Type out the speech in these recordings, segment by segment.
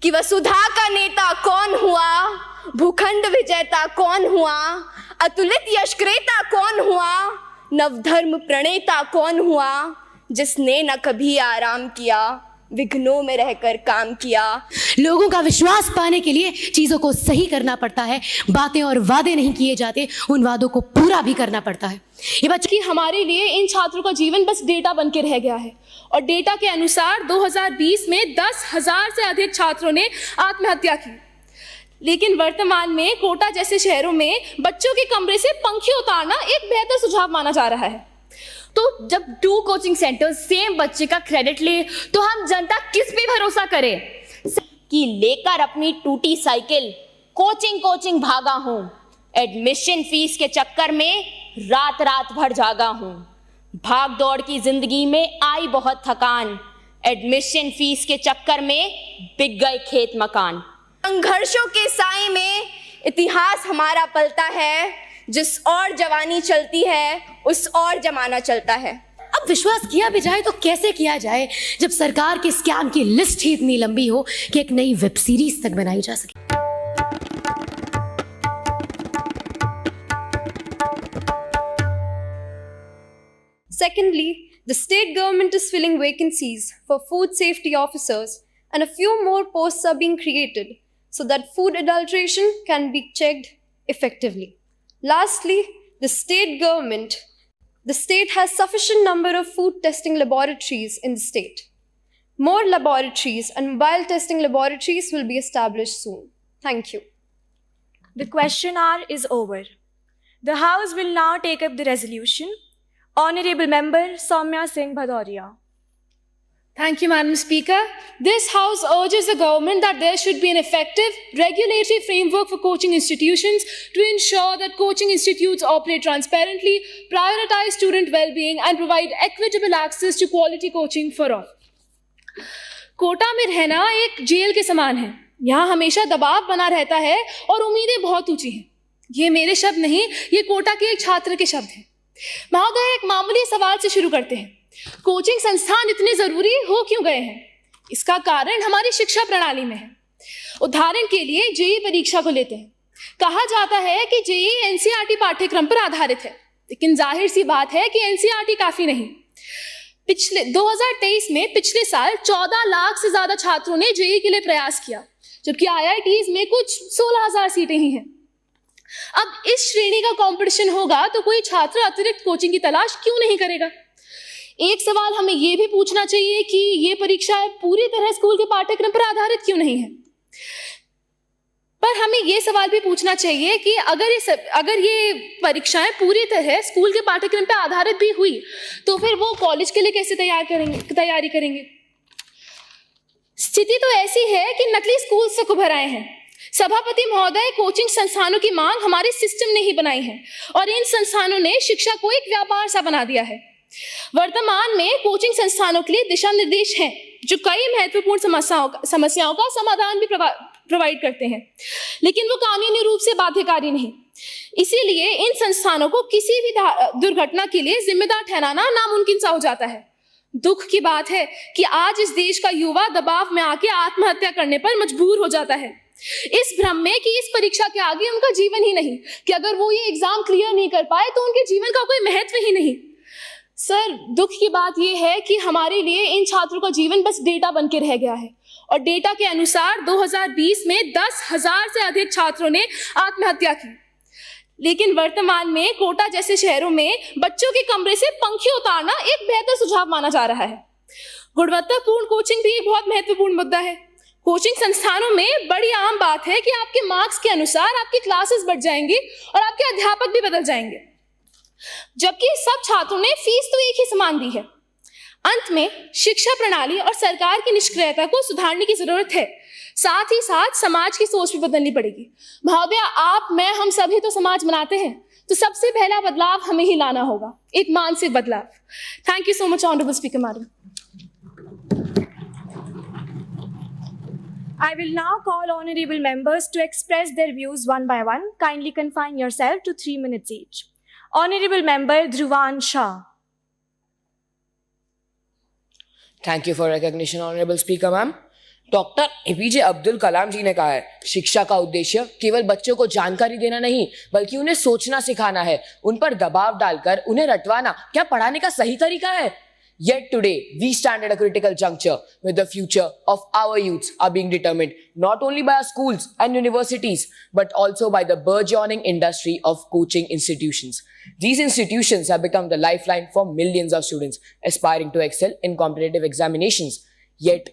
कि वसुधा का नेता कौन हुआ, भूखंड विजेता कौन हुआ, अतुलित यशक्रेता कौन हुआ, नवधर्म प्रणेता कौन हुआ, जिसने न कभी आराम किया, विघ्नों में रहकर काम किया। लोगों का विश्वास पाने के लिए चीजों को सही करना पड़ता है, बातें और वादे नहीं किए जाते, उन वादों को पूरा भी करना पड़ता है। ये बच्चे कि हमारे लिए इन छात्रों का जीवन बस डेटा बन के रह गया है और डेटा के अनुसार 2020 में 10,000 से अधिक छात्रों ने आत्महत्या की। लेकिन वर्तमान में कोटा जैसे शहरों में बच्चों के कमरे से पंखे उतारना एक बेहतर सुझाव माना जा रहा है। तो जब 2 कोचिंग सेंटर सेम बच्चे का क्रेडिट ले तो हम जनता किस पे भरोसा करें कि लेकर अपनी टूटी साइकिल कोचिंग भागा हूं, एडमिशन फीस के चक्कर में रात भर जागा हूं, भाग दौड़ की जिंदगी में आई बहुत थकान, एडमिशन फीस के चक्कर में बिक गए खेत मकान। संघर्षों के साए में इतिहास हमारा पलता है, जिस और जवानी चलती है उस और जमाना चलता है। अब विश्वास किया भी जाए तो कैसे किया जाए जब सरकार के स्कैम की लिस्ट ही इतनी लंबी हो कि एक नई वेब सीरीज तक बनाई जा सके। Secondly, the state government is filling vacancies for food safety officers, and a few more posts are being created so that food adulteration can be checked effectively. Lastly, the state has sufficient number of food testing laboratories in the state. More laboratories and mobile testing laboratories will be established soon. Thank you. The question hour is over. The House will now take up the resolution. Honorable Member Soumya Singh Bhadoria. Thank you, Madam Speaker. This House urges the government that there should be an effective regulatory framework for coaching institutions to ensure that coaching institutes operate transparently, prioritize student well-being, and provide equitable access to quality coaching for all. Kota में रहना एक jail के समान है। यहाँ हमेशा दबाव बना रहता है और उम्मीदें बहुत ऊंची हैं। ये मेरे शब्द नहीं, ये कोटा के एक छात्र के शब्द हैं। महोदय, एक मामूली सवाल से शुरू करते हैं। कोचिंग संस्थान इतने जरूरी हो क्यों गए हैं? इसका कारण हमारी शिक्षा प्रणाली में है। उदाहरण के लिए जेईई परीक्षा को लेते हैं। कहा जाता है कि जेईई एनसीईआरटी पाठ्यक्रम पर आधारित है, लेकिन जाहिर सी बात है कि एनसीईआरटी काफी नहीं। पिछले 2023 में पिछले साल 14 लाख से ज्यादा छात्रों ने जेईई के लिए प्रयास किया, जबकि आईआईटीज में कुछ 16,000 सीटें ही हैं। अब इस श्रेणी का कंपटीशन होगा तो कोई छात्र अतिरिक्त कोचिंग की तलाश क्यों नहीं करेगा? एक सवाल हमें यह भी पूछना चाहिए कि ये परीक्षाएं पूरी तरह स्कूल के पाठ्यक्रम पर आधारित क्यों नहीं है? पर हमें यह सवाल भी पूछना चाहिए कि अगर ये परीक्षाएं पूरी तरह स्कूल के पाठ्यक्रम पर आधारित भी हुई तो फिर वो कॉलेज के लिए कैसे तैयारी करेंगे? स्थिति तो ऐसी है कि नकली स्कूल से उभर आए हैं। सभापति महोदय, कोचिंग संस्थानों की मांग हमारे सिस्टम ने ही बनाई है और इन संस्थानों ने शिक्षा को एक व्यापार सा बना दिया है। वर्तमान में कोचिंग संस्थानों के लिए दिशा निर्देश हैं जो कई महत्वपूर्ण समस्याओं का समाधान भी प्रोवाइड करते हैं, लेकिन वो कानूनी रूप से बाध्यकारी नहीं। इसीलिए इन संस्थानों को किसी भी दुर्घटना के लिए जिम्मेदार ठहराना नामुमकिन सा हो जाता है। दुख की बात है कि आज इस देश का युवा दबाव में आके आत्महत्या करने पर मजबूर हो जाता है, इस भ्रम में कि इस परीक्षा के आगे उनका जीवन ही नहीं, कि अगर वो ये एग्जाम क्लियर नहीं कर पाए तो उनके जीवन का कोई महत्व ही नहीं। सर, दुख की बात यह है कि हमारे लिए इन छात्रों का जीवन बस डेटा बन के रह गया है और डेटा के अनुसार 2020 में 10,000 से अधिक छात्रों ने आत्महत्या की। लेकिन वर्तमान में कोटा जैसे शहरों में बच्चों के कमरे से पंखे उतारना एक बेहतर सुझाव माना जा रहा है। गुणवत्तापूर्ण कोचिंग भी एक बहुत महत्वपूर्ण मुद्दा है। कोचिंग संस्थानों में बड़ी आम बात है कि आपके मार्क्स के अनुसार आपकी क्लासेस बढ़ जाएंगी और आपके अध्यापक भी बदल जाएंगे, जबकि सब छात्रों ने फीस तो एक ही समान दी है। अंत में शिक्षा प्रणाली और सरकार की निष्क्रियता को सुधारने की जरूरत है। साथ ही साथ समाज की सोच भी बदलनी पड़ेगी। महोदय, आप, मैं, हम सभी तो समाज बनाते हैं, तो सबसे पहला बदलाव हमें ही लाना होगा, एक मानसिक बदलाव। Thank you so much honourable speaker madam. I will now call honorable members to express their views one by one. Kindly confine yourself to 3 minutes each. Honorable Member Dhruvan Shah. Thank you for recognition, Honorable Speaker, ma'am. Doctor APJ Abdul Kalam ji ने कहा है, शिक्षा का उद्देश्य केवल बच्चों को जानकारी देना नहीं बल्कि उन्हें सोचना सिखाना है। उन पर दबाव डालकर उन्हें रटवाना क्या पढ़ाने का सही तरीका है? Yet today, we stand at a critical juncture where the future of our youths are being determined not only by our schools and universities, but also by the burgeoning industry of coaching institutions. These institutions have become the lifeline for millions of students aspiring to excel in competitive examinations. Yet,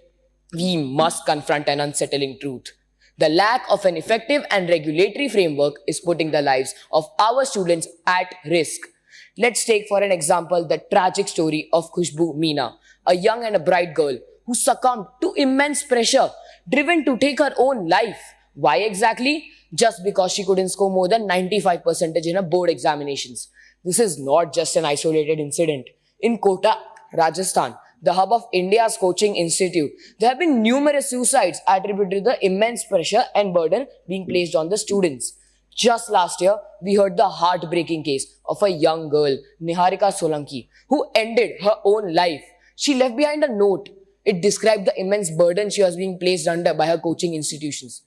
we must confront an unsettling truth. The lack of an effective and regulatory framework is putting the lives of our students at risk. Let's take for an example the tragic story of Khushbu Meena, a young and a bright girl who succumbed to immense pressure, driven to take her own life. Why exactly? Just because she couldn't score more than 95% in her board examinations. This is not just an isolated incident. In Kota, Rajasthan, the hub of India's coaching institute, there have been numerous suicides attributed to the immense pressure and burden being placed on the students. Just last year, we heard the heartbreaking case of a young girl, Niharika Solanki, who ended her own life. She left behind a note. It described the immense burden she was being placed under by her coaching institutions.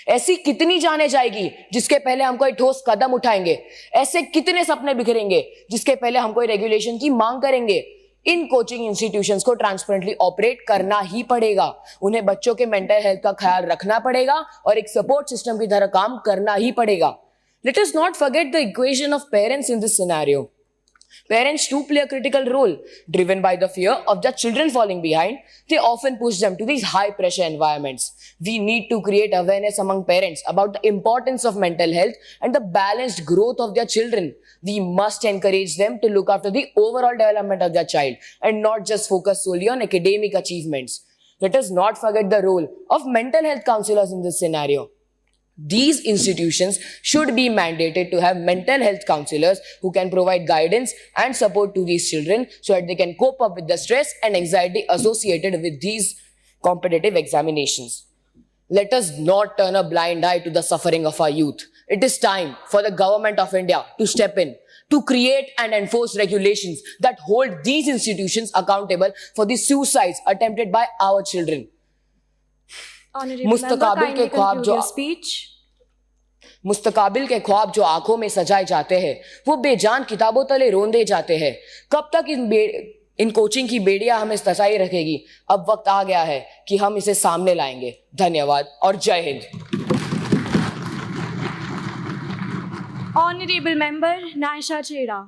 ऐसी कितनी जाने जाएगी जिसके पहले हम कोई ठोस कदम उठाएंगे? ऐसे कितने सपने बिखरेंगे जिसके पहले हम कोई रेगुलेशन की मांग करेंगे? इन कोचिंग इंस्टीट्यूशंस को ट्रांसपेरेंटली ऑपरेट करना ही पड़ेगा। उन्हें बच्चों के मेंटल हेल्थ का ख्याल रखना पड़ेगा और एक सपोर्ट सिस्टम की तरह काम करना ही पड़ेगा। Let us not forget the equation of parents in this scenario. Parents too play a critical role. Driven by the fear of their children falling behind, they often push them to these high-pressure environments. We need to create awareness among parents about the importance of mental health and the balanced growth of their children. We must encourage them to look after the overall development of their child and not just focus solely on academic achievements. Let us not forget the role of mental health counselors in this scenario. These institutions should be mandated to have mental health counselors who can provide guidance and support to these children so that they can cope up with the stress and anxiety associated with these competitive examinations. Let us not turn a blind eye to the suffering of our youth. It is time for the government of India to step in, to create and enforce regulations that hold these institutions accountable for the suicides attempted by our children. मुस्तकाबिल के ख्वाब जो आंखों में सजाए जाते हैं वो बेजान किताबों तले रोंदे जाते हैं। कब तक इन कोचिंग की बेड़ियां हमें सताई रखेगी? अब वक्त आ गया है कि हम इसे सामने लाएंगे। धन्यवाद और जय Hind. Honorable Member Naisha Chheda.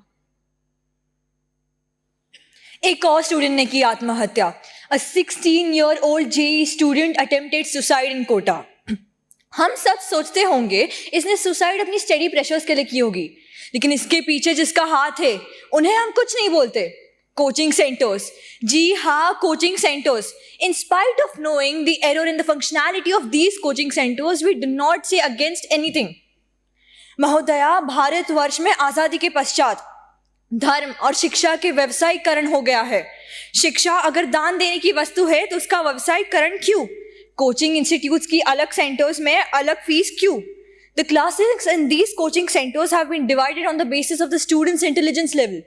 एक और स्टूडेंट ने की आत्महत्या। A 16-year-old JEE student attempted suicide in Kota. हम सब सोचते होंगे इसने सुसाइड अपनी स्टडी प्रेशर्स के लिए की होगी, लेकिन इसके पीछे जिसका हाथ है उन्हें हम कुछ नहीं बोलते। कोचिंग सेंटर्स, जी हाँ, coaching centres. In spite of knowing the error in the functionality of these coaching centers, we do not say against anything. महोदया, भारतवर्ष में आजादी के पश्चात धर्म और शिक्षा के व्यवसायीकरण हो गया है। शिक्षा अगर दान देने की वस्तु है तो उसका व्यवसायीकरण क्यों? कोचिंग इंस्टीट्यूट्स की अलग सेंटर्स में अलग फीस क्यों? The classes in these coaching centers have been divided on the basis of the students' intelligence level.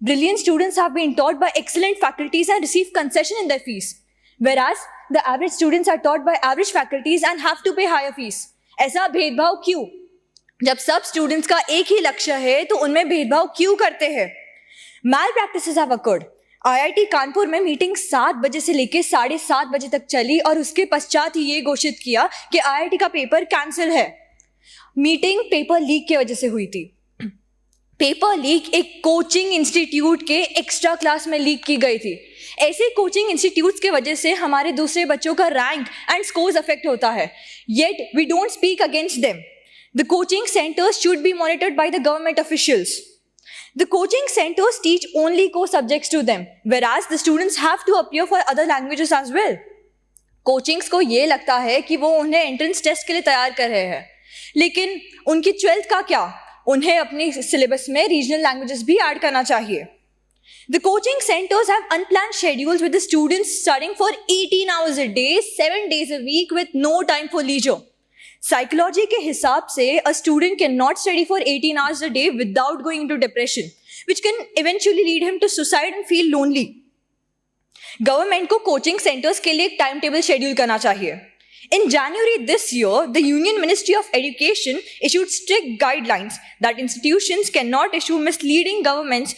Brilliant students have been taught by excellent faculties and receive concession in their fees, whereas the average students are taught by average faculties and have to pay higher fees. ऐसा भेदभाव क्यों? जब सब students का एक ही लक्ष्य है तो उनमें भेदभाव क्यों करते हैं? Malpractices have occurred. IIT Kanpur में मीटिंग 7 बजे से लेकर 7:30 बजे तक चली और उसके पश्चात ही ये घोषित किया कि IIT का पेपर कैंसिल है। मीटिंग पेपर लीक की वजह से हुई थी। पेपर लीक एक कोचिंग इंस्टीट्यूट के एक्स्ट्रा क्लास में लीक की गई थी। ऐसे कोचिंग इंस्टीट्यूट्स के वजह से हमारे दूसरे बच्चों का रैंक एंड स्कोर्स अफेक्ट होता है। Yet we don't speak against them. The coaching centers should be monitored by the government officials. The coaching centers teach only core subjects to them, whereas the students have to appear for other languages as well. Coachings को ये लगता है कि वो उन्हें entrance test के लिए तैयार कर रहे हैं, लेकिन उनकी 12th का क्या? उन्हें अपनी सिलेबस में रीजनल लैंग्वेजेस भी ऐड करना चाहिए। The coaching centers have unplanned schedules with the students studying for 18 hours a day, 7 days a week with no time for leisure. Psychology के हिसाब से a student cannot study for 18 hours a day without going into depression, which can eventually lead him to suicide and feel lonely. Government को coaching centres के लिए एक time table schedule करना चाहिए. In January this year, the Union Ministry of Education issued strict guidelines that institutions cannot issue misleading governments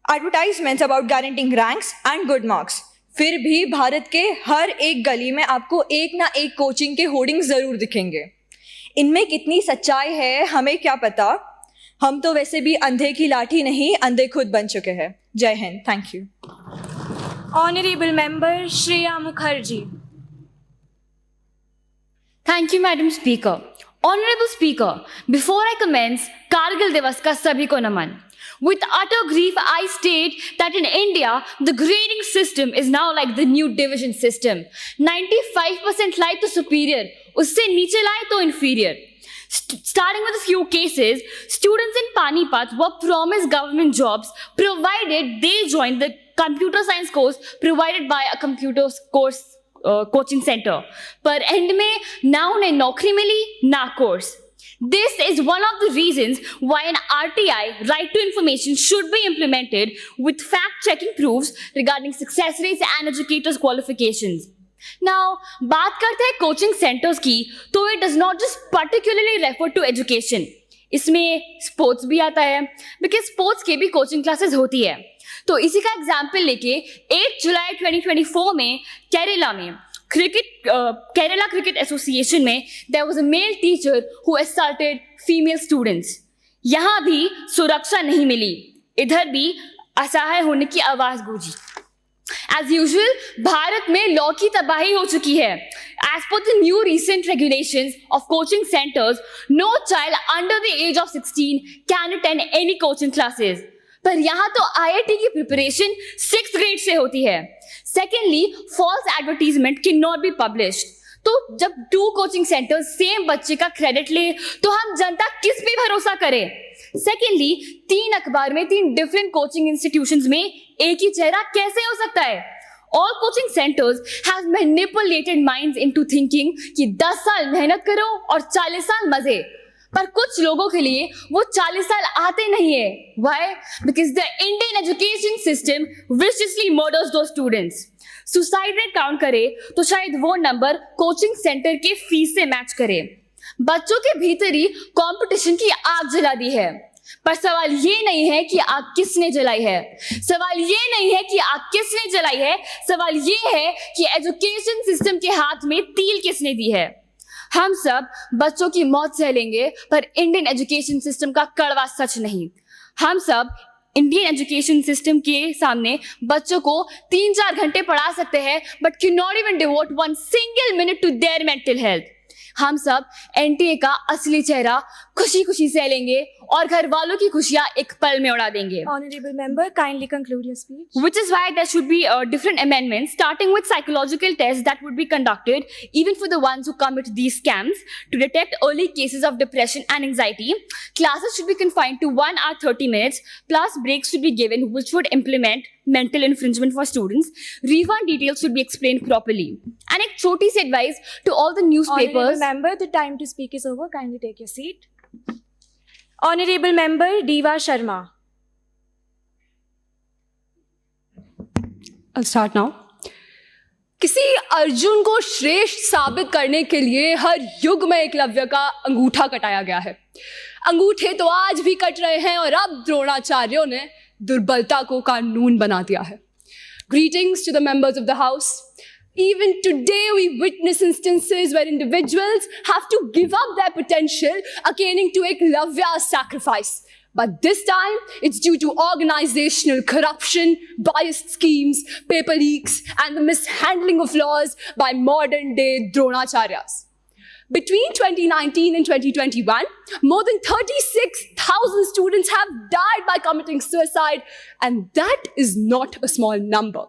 advertisements about guaranteeing ranks and good marks. फिर भी भारत के हर एक गली में आपको एक ना एक कोचिंग के होर्डिंग जरूर दिखेंगे. इनमें कितनी सच्चाई है हमें क्या पता. हम तो वैसे भी अंधे की लाठी नहीं, अंधे खुद बन चुके हैं. जय Hind. Thank you. Honorable Member Shreya Mukherjee. Thank you, Madam Speaker. Honorable Speaker, before I commence Kargil Divas ka sabhi ko naman. With utter grief, I state that in India, the grading system is now like the new division system. 95% लाए तो superior, उससे नीचे लाए तो inferior. Starting with a few cases, students in Panipat were promised government jobs provided they joined the computer science course provided by a computer course coaching centre. पर and में ना उन्हें नौकरी मिली ना course. This is one of the reasons why an RTI, right to information, should be implemented with fact-checking proofs regarding success rates and educators' qualifications. Now, बात करते हैं coaching centres की, तो it does not just particularly refer to education. इसमें sports भी आता है, because sports के भी कोचिंग क्लासेस होती है. तो इसी का एग्जाम्पल लेके 8 जुलाई 2024 में केरला में केरला क्रिकेट एसोसिएशन में there was a male teacher who assaulted female students. यहाँ भी सुरक्षा नहीं मिली, इधर भी असहाय होने की आवाज गूंजी. As usual, भारत में लॉ की तबाही हो चुकी है. As per the new recent regulations of coaching centers, no child under the age of 16 can attend any coaching classes. पर यहाँ तो IIT की प्रिपरेशन 6th ग्रेड से होती है. Secondly, false advertisement cannot be published. तो जब 2 कोचिंग सेंटर्स सेम बच्चे का क्रेडिट ले तो हम जनता किस पे भरोसा करें. Secondly, 3 अखबार में 3 डिफरेंट कोचिंग इंस्टीट्यूशंस में एक ही चेहरा कैसे हो सकता है. All coaching centers have manipulated minds into thinking कि 10 साल मेहनत करो और 40 साल मजे. पर कुछ लोगों के लिए वो 40 साल आते नहीं है. Why? Because the Indian education system viciously murders those students. Suicide rate count करे तो शायद वो नंबर कोचिंग सेंटर के फीस से मैच करे. बच्चों के भीतर ही कंपटीशन की आग जला दी है. पर सवाल ये नहीं है कि आग किसने जलाई है. सवाल ये नहीं है कि आग किसने जलाई है. सवाल ये है कि एजुकेशन सिस्टम के हाथ में तील किसने दी है. हम सब बच्चों की मौत सह लेंगे पर इंडियन एजुकेशन सिस्टम का कड़वा सच नहीं. हम सब इंडियन एजुकेशन सिस्टम के सामने बच्चों को 3-4 घंटे पढ़ा सकते हैं but can not even devote 1 single minute to their mental health. हम सब एनटीए का असली चेहरा खुशी खुशी सह लेंगे और घर वालों की खुशियां एक पल में उड़ा देंगे. Honorable Member, kindly conclude your speech. Which is why there should be different amendments, starting with psychological tests that would be conducted even for the ones who commit these scams to detect early cases of depression and anxiety. Classes should be confined to 1 hour 30 minutes, plus breaks should be given, which would implement mental infringement for students. Refund details should be explained properly. And एक छोटी सी advice to all the newspapers. Honorable Member, the time to speak is over. Kindly take your seat. Honorable Member Diva Sharma. I'll start now. किसी अर्जुन को श्रेष्ठ साबित करने के लिए हर युग में एकलव्य का अंगूठा कटाया गया है. अंगूठे तो आज भी कट रहे हैं और अब द्रोणाचार्यों ने दुर्बलता को कानून बना दिया है. Greetings to the members of the House. Even today we witness instances where individuals have to give up their potential akin to Eklavya's sacrifice. But this time, it's due to organizational corruption, biased schemes, paper leaks, and the mishandling of laws by modern-day Dronacharyas. Between 2019 and 2021, more than 36,000 students have died by committing suicide, and that is not a small number.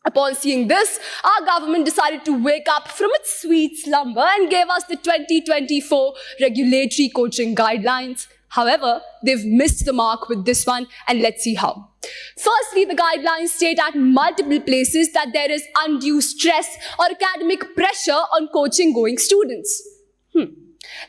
Upon seeing this, our government decided to wake up from its sweet slumber and gave us the 2024 regulatory coaching guidelines. However, they've missed the mark with this one, and let's see how. Firstly, the guidelines state at multiple places that there is undue stress or academic pressure on coaching-going students.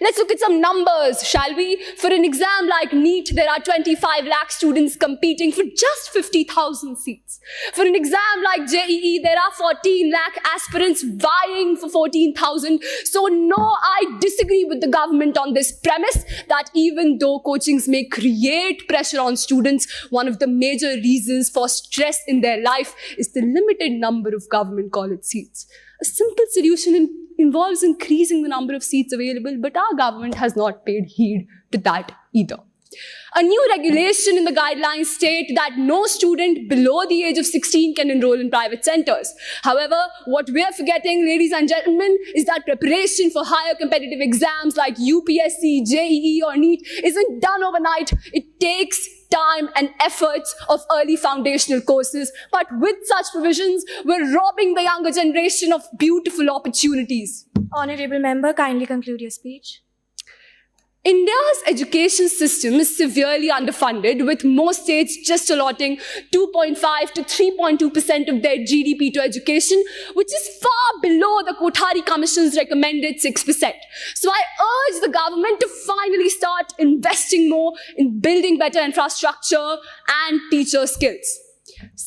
Let's look at some numbers, shall we? For an exam like NEET, there are 25 lakh students competing for just 50,000 seats. For an exam like JEE, there are 14 lakh aspirants vying for 14,000. So no, I disagree with the government on this premise that even though coachings may create pressure on students, one of the major reasons for stress in their life is the limited number of government college seats. A simple solution involves increasing the number of seats available, but our government has not paid heed to that either. A new regulation in the guidelines state that no student below the age of 16 can enroll in private centers. However, what we are forgetting, ladies and gentlemen, is that preparation for higher competitive exams like UPSC, JEE or NEET isn't done overnight. It takes time and efforts of early foundational courses. But with such provisions, we're robbing the younger generation of beautiful opportunities. Honorable member, kindly conclude your speech. India's education system is severely underfunded, with most states just allotting 2.5 to 3.2% of their GDP to education, which is far below the Kothari Commission's recommended 6%. So I urge the government to finally start investing more in building better infrastructure and teacher skills.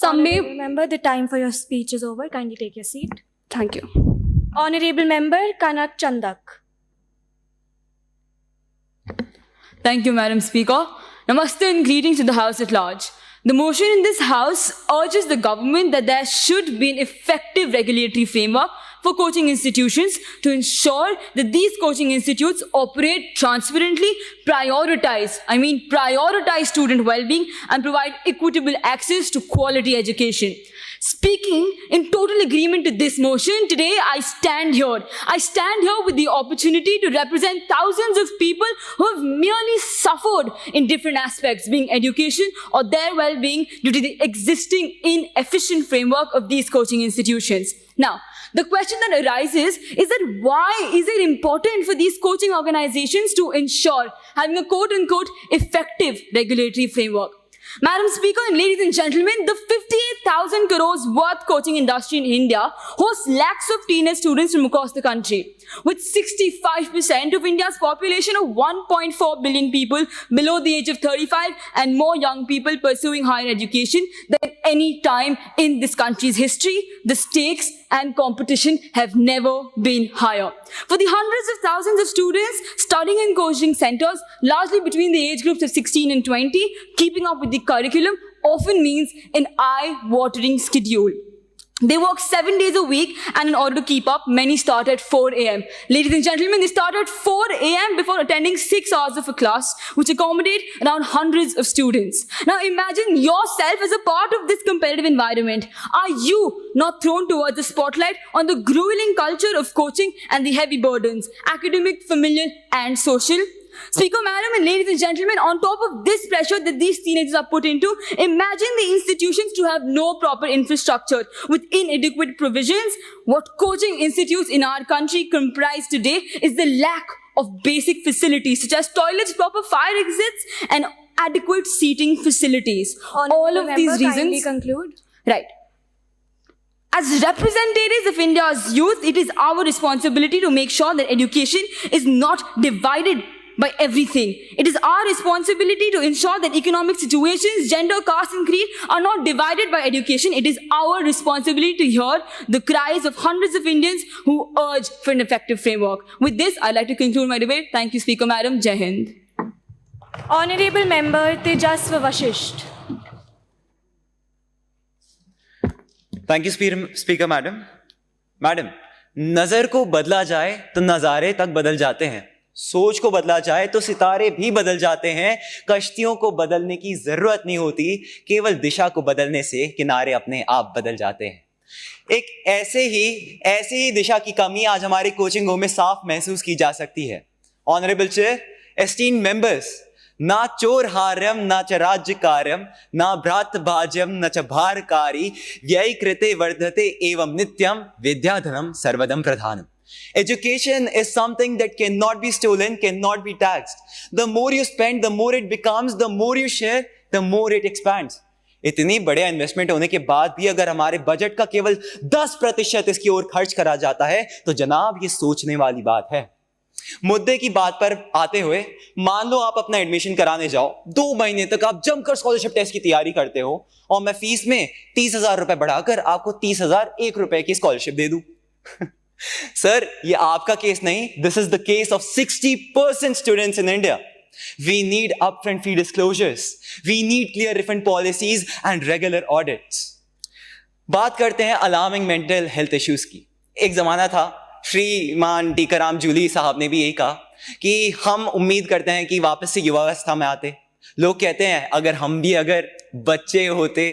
Honorable member, the time for your speech is over. Kindly take your seat. Thank you. Honorable member, Kanak Chandak. Thank you, Madam Speaker. Namaste and greetings to the House at large. The motion in this House urges the government that there should be an effective regulatory framework for coaching institutions to ensure that these coaching institutes operate transparently, prioritize student well-being and provide equitable access to quality education. Speaking in total agreement to this motion, today I stand here. I stand here with the opportunity to represent thousands of people who have merely suffered in different aspects, being education or their well-being, due to the existing inefficient framework of these coaching institutions. Now, the question that arises is that why is it important for these coaching organizations to ensure having a quote-unquote effective regulatory framework? Madam Speaker and ladies and gentlemen, the 58,000 crores worth coaching industry in India hosts lakhs of teenage students from across the country. With 65% of India's population of 1.4 billion people below the age of 35 and more young people pursuing higher education than any time in this country's history, the stakes and competition have never been higher. For the hundreds of thousands of students studying in coaching centers, largely between the age groups of 16 and 20, keeping up with the curriculum often means an eye-watering schedule. They work 7 days a week, and in order to keep up, many start at 4 a.m. Ladies and gentlemen, they start at 4 a.m. before attending 6 hours of a class, which accommodate around hundreds of students. Now imagine yourself as a part of this competitive environment. Are you not thrown towards the spotlight on the grueling culture of coaching and the heavy burdens, academic, familial, and social? Speaker, Madam, and ladies and gentlemen, on top of this pressure that these teenagers are put into, imagine the institutions to have no proper infrastructure with inadequate provisions. What coaching institutes in our country comprise today is the lack of basic facilities such as toilets, proper fire exits, and adequate seating facilities. All of these reasons. Conclude. Right. As representatives of India's youth, it is our responsibility to make sure that education is not divided by everything. It is our responsibility to ensure that economic situations, gender, caste and creed are not divided by education. It is our responsibility to hear the cries of hundreds of Indians who urge for an effective framework. With this, I'd like to conclude my debate. Thank you, Speaker Madam. Jai Hind. Honorable Member Tejaswa Vashisht. Thank you, Speaker Madam. Madam, नजर को बदला जाए तो नजारे तक बदल जाते हैं, सोच को बदला जाए तो सितारे भी बदल जाते हैं, कश्तियों को बदलने की जरूरत नहीं होती, केवल दिशा को बदलने से किनारे अपने आप बदल जाते हैं। एक ऐसे ही दिशा की कमी आज हमारे कोचिंग होम में साफ महसूस की जा सकती है। ऑनरेबल चेयर, एस्टीम्ड मेंबर्स, ना चोर हार्यम ना च राज्य कार्यम ना भ्रात भाज्यम न च भारकारी व्यय कृते वर्धते एवं नित्यम विद्याधनम सर्वदम प्रधानम। Education is something that cannot be stolen, cannot be taxed. The more you spend, the more it becomes, the more you share, the more it expands. इतनी बड़े इन्वेस्टमेंट होने के बाद भी अगर हमारे बजट का केवल 10% इसकी ओर खर्च करा जाता है तो जनाब ये सोचने वाली बात है। मुद्दे की बात पर आते हुए, मान लो आप अपना एडमिशन कराने जाओ, 2 महीने तक आप जमकर स्कॉलरशिप टेस्ट की तैयारी करते हो और मैं फीस में 30,000 रुपए बढ़ाकर आपको 30,001 रुपए की स्कॉलरशिप दे दूं। सर, ये आपका केस नहीं, this is the case of 60% students in India. We need upfront fee disclosures. We need clear refund policies and regular audits. बात करते हैं अलार्मिंग मेंटल हेल्थ इश्यूज की। एक जमाना था, श्रीमान टीकाराम जूली साहब ने भी यही कहा कि हम उम्मीद करते हैं कि वापस से युवावस्था में आते। लोग कहते हैं अगर हम भी अगर बच्चे होते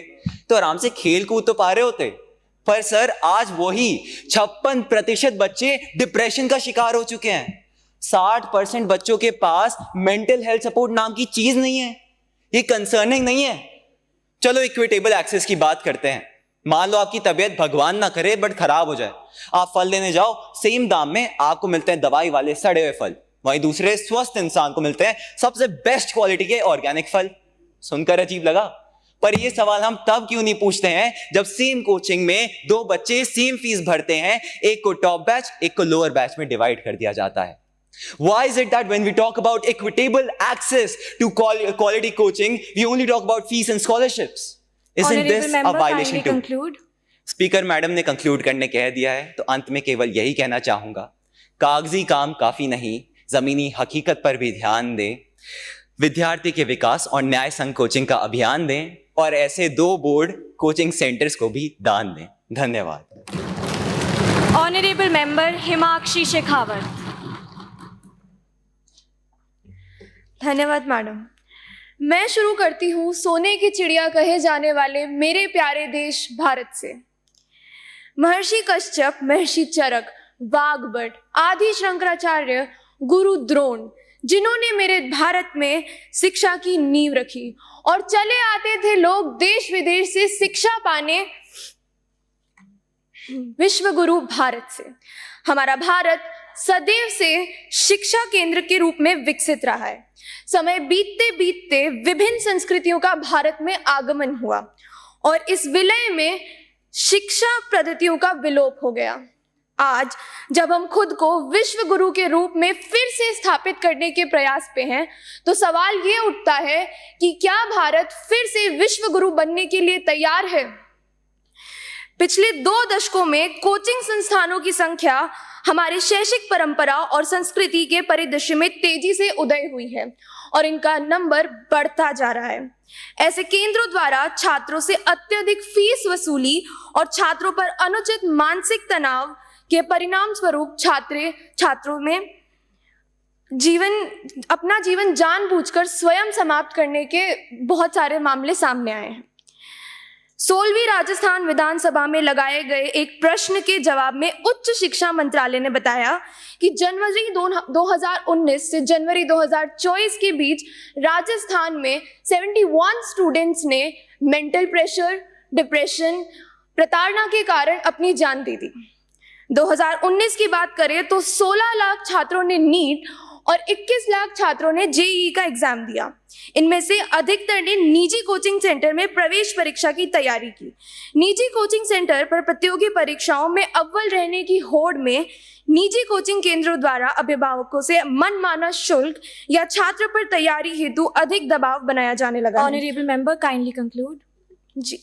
तो आराम से खेल कूद तो पा रहे होते। पर सर, आज वही 56% बच्चे डिप्रेशन का शिकार हो चुके हैं। 60% बच्चों के पास मेंटल हेल्थ सपोर्ट नाम की चीज नहीं है। ये कंसर्निंग नहीं है। चलो इक्विटेबल एक्सेस की बात करते हैं। मान लो आपकी तबीयत भगवान ना करे बट खराब हो जाए, आप फल लेने जाओ, सेम दाम में आपको मिलते हैं दवाई वाले सड़े हुए फल, वहीं दूसरे स्वस्थ इंसान को मिलते हैं सबसे बेस्ट क्वालिटी के ऑर्गेनिक फल। सुनकर अजीब लगा, पर ये सवाल हम तब क्यों नहीं पूछते हैं जब सेम कोचिंग में 2 बच्चे सेम फीस भरते हैं, एक को टॉप बैच एक को लोअर बैच में डिवाइड कर दिया जाता है। Why is it that when we talk about equitable access to quality coaching, we only talk about fees and scholarships? Isn't this a violation too? Speaker madam ने conclude करने कह दिया है, तो अंत में केवल यही कहना चाहूंगा, कागजी काम काफी नहीं, जमीनी हकीकत पर भी ध्यान दें, विद्यार्थी के विकास और न्याय संघ कोचिंग का अभियान दें और ऐसे 2 बोर्ड कोचिंग सेंटर्स को भी दान दें। धन्यवाद। Honourable member Himakshi Shekhawat. धन्यवाद मैडम। मैं शुरू करती हूँ सोने की चिड़िया कहे जाने वाले मेरे प्यारे देश भारत से। महर्षि कश्यप, महर्षि चरक, वाग्भट, आदि शंकराचार्य, गुरु द्रोण, जिन्होंने मेरे भारत में शिक्षा की नींव रखी, और चले आते थे लोग देश विदेश से शिक्षा पाने विश्व गुरु भारत से। हमारा भारत सदैव से शिक्षा केंद्र के रूप में विकसित रहा है। समय बीतते बीतते विभिन्न संस्कृतियों का भारत में आगमन हुआ और इस विलय में शिक्षा पद्धतियों का विलोप हो गया। आज जब हम खुद को विश्व गुरु के रूप में फिर से स्थापित करने के प्रयास पे हैं, तो सवाल ये उठता है कि क्या भारत फिर से विश्व गुरु बनने के लिए तैयार है? पिछले 2 दशकों में कोचिंग संस्थानों की संख्या हमारी शैक्षिक परंपरा और संस्कृति के परिदृश्य में तेजी से उदय हुई है और इनका नंबर बढ़ता जा रहा है। ऐसे केंद्रों द्वारा छात्रों से अत्यधिक फीस वसूली और छात्रों पर अनुचित मानसिक तनाव के परिणाम स्वरूप छात्रों में अपना जीवन जानबूझकर स्वयं समाप्त करने के बहुत सारे मामले सामने आए हैं। 16वीं राजस्थान विधानसभा में लगाए गए एक प्रश्न के जवाब में उच्च शिक्षा मंत्रालय ने बताया कि जनवरी 2019 से जनवरी 2024 के बीच राजस्थान में 71 स्टूडेंट्स ने मेंटल प्रेशर, डिप्रेशन, प्रताड़ना के कारण अपनी जान दे दी। 2019 की बात करें तो 16 लाख छात्रों ने नीट और 21 लाख छात्रों ने जेईई का एग्जाम दिया। इनमें से अधिकतर ने निजी कोचिंग सेंटर में प्रवेश परीक्षा की तैयारी की। निजी कोचिंग सेंटर पर प्रतियोगी परीक्षाओं में अव्वल रहने की होड़ में निजी कोचिंग केंद्रों द्वारा अभिभावकों से मनमाना शुल्क या छात्र पर तैयारी हेतु अधिक दबाव बनाया जाने लगा। Honourable member kindly conclude. जी,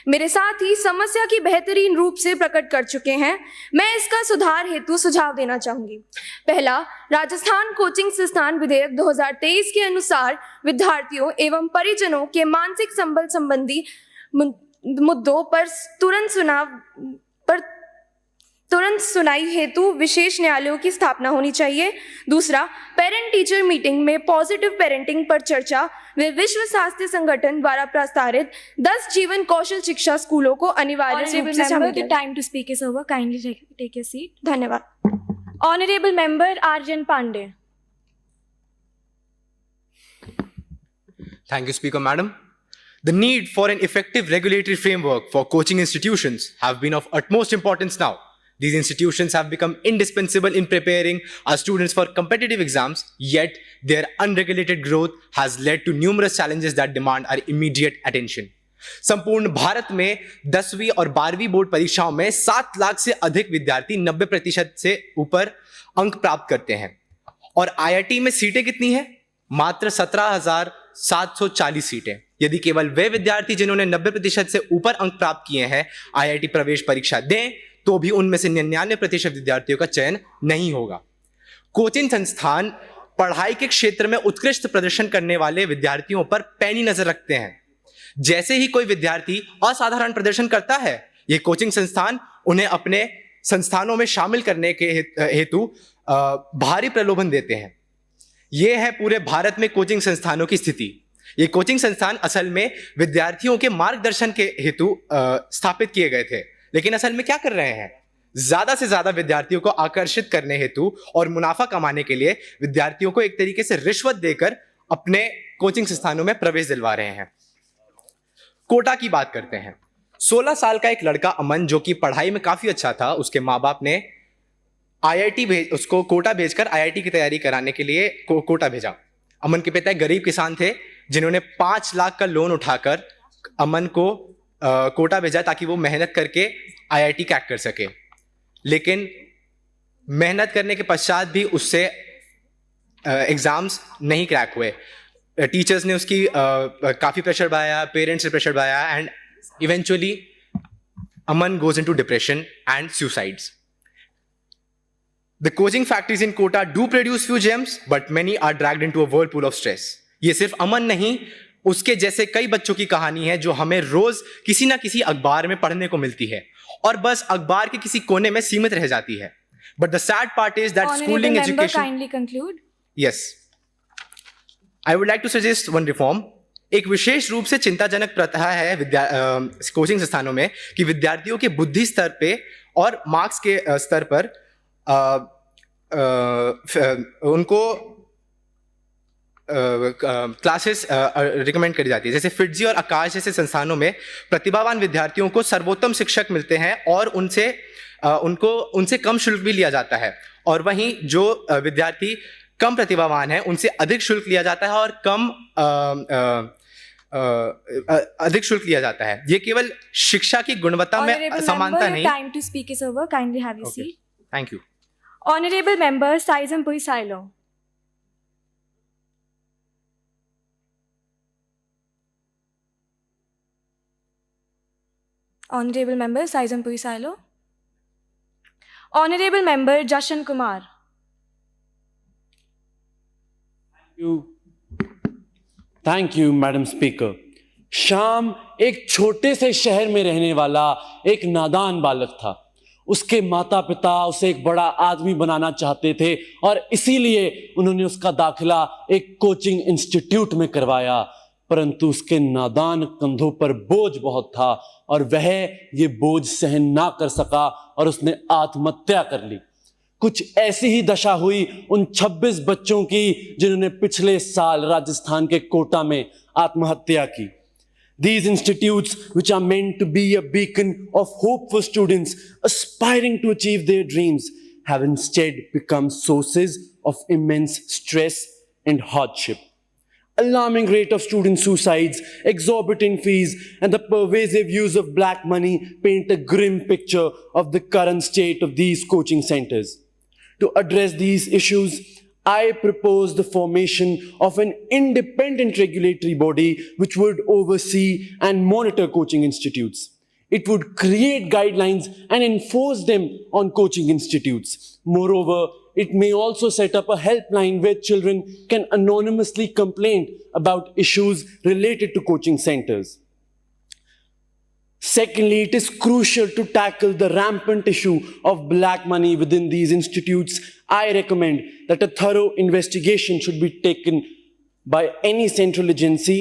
मेरे साथ ही समस्या की बेहतरीन रूप से प्रकट कर चुके हैं। मैं इसका सुधार हेतु सुझाव देना चाहूंगी। पहला, राजस्थान कोचिंग संस्थान विधेयक 2023 के अनुसार विद्यार्थियों एवं परिजनों के मानसिक संबल संबंधी मुद्दों पर तुरंत सुनाई हेतु विशेष न्यायालयों की स्थापना होनी चाहिए। दूसरा, पेरेंट टीचर मीटिंग में पॉजिटिव पेरेंटिंग पर चर्चा व विश्व स्वास्थ्य संगठन द्वारा प्रस्तावित 10 जीवन कौशल शिक्षा स्कूलों को अनिवार्य रूप से शामिल। Time to speak is over, kindly take your seat. धन्यवाद। Honourable member Aryan Pandey. Thank you, Speaker Madam. The need for an effective regulatory framework for coaching institutions have been of utmost importance now. These institutions have become indispensable in preparing our students for competitive exams, yet their unregulated growth has led to numerous challenges that demand our immediate attention. संपूर्ण भारत में 10वीं और 12वीं board परीक्षाओं में 7 लाख से अधिक विद्यार्थी 90% से ऊपर अंक प्राप्त करते हैं। और आईआईटी में सीटें कितनी हैं? मात्र 17,740 सीटें। यदि केवल वे विद्यार्थी जिन्होंने 90% से ऊपर अंक प्राप्त किए हैं आईआईटी प्रवेश परीक्षा दें, तो भी उनमें से 99% विद्यार्थियों का चयन नहीं होगा। कोचिंग संस्थान पढ़ाई के क्षेत्र में उत्कृष्ट प्रदर्शन करने वाले विद्यार्थियों पर पैनी नजर रखते हैं। जैसे ही कोई विद्यार्थी असाधारण प्रदर्शन करता है, ये कोचिंग संस्थान उन्हें अपने संस्थानों में शामिल करने के हेतु भारी प्रलोभन देते हैं। यह है पूरे भारत में कोचिंग संस्थानों की स्थिति। ये कोचिंग संस्थान असल में विद्यार्थियों के मार्गदर्शन के हेतु स्थापित किए गए थे, लेकिन असल में क्या कर रहे हैं? ज्यादा से ज्यादा विद्यार्थियों को आकर्षित करने हेतु और मुनाफा कमाने के लिए विद्यार्थियों को एक तरीके से रिश्वत देकर अपने कोचिंग संस्थानों में प्रवेश दिलवा रहे हैं। कोटा की बात करते हैं। 16 साल का एक लड़का अमन, जो कि पढ़ाई में काफी अच्छा था, उसके माँ बाप ने उसको कोटा भेजकर आईआईटी की तैयारी कराने के लिए कोटा भेजा। अमन के पिता एक गरीब किसान थे, जिन्होंने 5 लाख का लोन उठाकर अमन को कोटा भेजा ताकि वो मेहनत करके आईआईटी क्रैक कर सके। लेकिन मेहनत करने के पश्चात भी उससे एग्जाम्स नहीं क्रैक हुए। टीचर्स ने उसकी काफी प्रेशर बनाया, पेरेंट्स ने प्रेशर बनाया, and eventually Aman goes into depression and suicides. The coaching factories in Kota do produce few gems, but many are dragged into a whirlpool of stress. ये सिर्फ अमन नहीं, उसके जैसे कई बच्चों की कहानी है जो हमें रोज किसी ना किसी अखबार में पढ़ने को मिलती है और बस अखबार के किसी कोने में सीमित रह जाती है। But the sad part is that schooling education. Kindly conclude. Yes. I would like to suggest one reform. एक विशेष रूप से चिंताजनक प्रथा है कोचिंग संस्थानों में कि विद्यार्थियों के बुद्धि स्तर पे और मार्क्स के स्तर पर उनको क्लासेस रिकमेंड करी जाती है। जैसे फिटजी और आकाश जैसे संस्थानों में प्रतिभावान विद्यार्थियों को सर्वोत्तम शिक्षक मिलते हैं और उनसे कम शुल्क भी लिया जाता है, और वहीं जो विद्यार्थी कम प्रतिभावान है उनसे अधिक शुल्क लिया जाता है और अधिक शुल्क लिया जाता है। ये केवल शिक्षा की गुणवत्ता में समानता नहीं। Time to speak is over. Kindly have your seat. Thank you. Honorable Member Saizampui Silo. Honorable Member Saizampui Silo. Honorable Member Jashan Kumar. Thank you madam speaker. Shyam एक छोटे से शहर में रहने वाला एक नादान बालक था। उसके माता पिता उसे एक बड़ा आदमी बनाना चाहते थे और इसीलिए उन्होंने उसका दाखिला एक कोचिंग इंस्टीट्यूट में करवाया, परंतु उसके नादान कंधों पर बोझ बहुत था और वह ये बोझ सहन ना कर सका और उसने आत्महत्या कर ली। कुछ ऐसी ही दशा हुई उन 26 बच्चों की जिन्होंने पिछले साल राजस्थान के कोटा में आत्महत्या की। These institutes, which are meant to be a beacon of hope for students aspiring to achieve their dreams, have instead become sources of immense stress and hardship. Alarming rate of student suicides, exorbitant fees, and the pervasive use of black money paint a grim picture of the current state of these coaching centers. To address these issues, I propose the formation of an independent regulatory body which would oversee and monitor coaching institutes. It would create guidelines and enforce them on coaching institutes. Moreover, it may also set up a helpline where children can anonymously complain about issues related to coaching centers. Secondly, it is crucial to tackle the rampant issue of black money within these institutes. I recommend that a thorough investigation should be taken by any central agency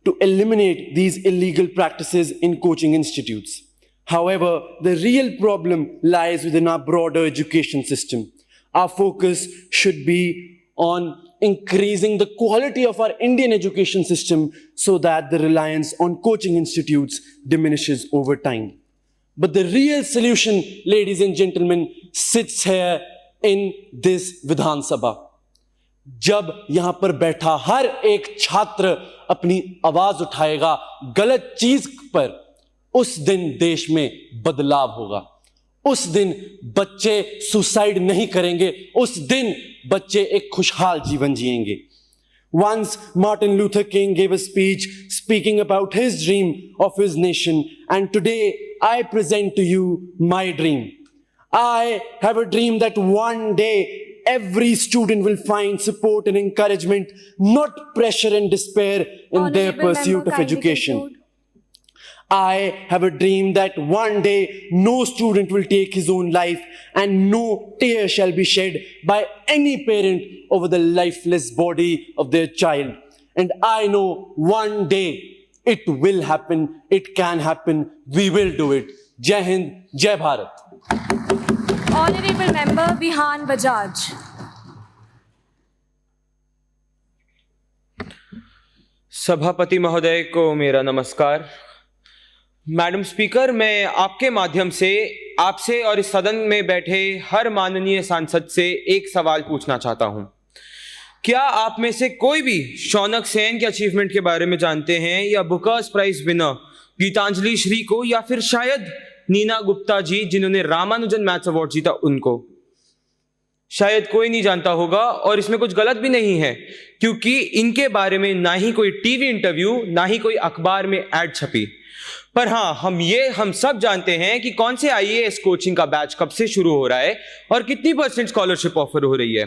to eliminate these illegal practices in coaching institutes. However, the real problem lies within our broader education system. Our focus should be on increasing the quality of our Indian education system so that the reliance on coaching institutes diminishes over time. But the real solution, ladies and gentlemen, sits here in this Vidhan Sabha. जब यहां पर बैठा हर एक छात्र अपनी आवाज उठाएगा गलत चीज पर, उस दिन देश में बदलाव होगा। उस दिन बच्चे सुसाइड नहीं करेंगे, उस दिन बच्चे एक खुशहाल जीवन जिएंगे। Once Martin Luther King gave a speech speaking about his dream of his nation, and today I present to you my dream. I have a dream that one day every student will find support and encouragement, not pressure and despair in their pursuit of education. I have a dream that one day no student will take his own life and no tear shall be shed by any parent over the lifeless body of their child. And I know one day it will happen, it can happen, we will do it. Jai Hind, Jai Bharat. Honorable Member Bihan Bajaj. सभापति महोदय को मेरा नमस्कार। Madam speaker, मैं आपके माध्यम से आपसे और इस सदन में बैठे हर माननीय सांसद से एक सवाल पूछना चाहता हूं। क्या आप में से कोई भी शौनक सेन के अचीवमेंट के बारे में जानते हैं, या Booker's prize winner Geetanjali Shree को, या फिर शायद नीना गुप्ता जी जिन्होंने रामानुजन मैथ्स अवार्ड जीता उनको? शायद कोई नहीं जानता होगा, और इसमें कुछ गलत भी नहीं है, क्योंकि इनके बारे में ना ही कोई टीवी इंटरव्यू ना ही कोई अखबार में एड छपी। पर हाँ, हम सब जानते हैं कि कौन से आईएएस कोचिंग का बैच कब से शुरू हो रहा है और कितनी % स्कॉलरशिप ऑफर हो रही है।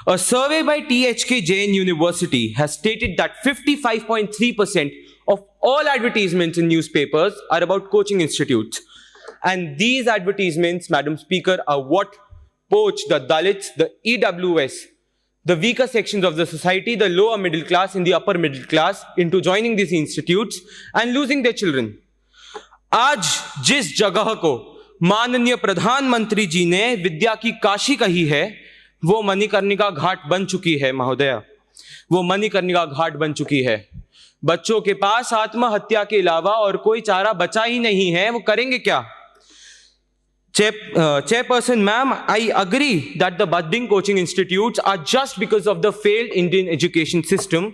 A survey by THK Jain University has stated that 55.3% of all advertisements in newspapers are about coaching institutes. And these advertisements, Madam Speaker, are what poach the Dalits, the EWS, the weaker sections of the society, the lower middle class and the upper middle class into joining these institutes and losing their children. आज जिस जगह को माननीय प्रधानमंत्री जी ने विद्या की काशी कही है, वो मणिकर्णिका घाट बन चुकी है महोदया, वो मणिकर्णिका घाट बन चुकी है। बच्चों के पास आत्महत्या के अलावा और कोई चारा बचा ही नहीं है, वो करेंगे क्या? Chairperson ma'am, I agree that the budding coaching institutes are just because of the failed Indian education system,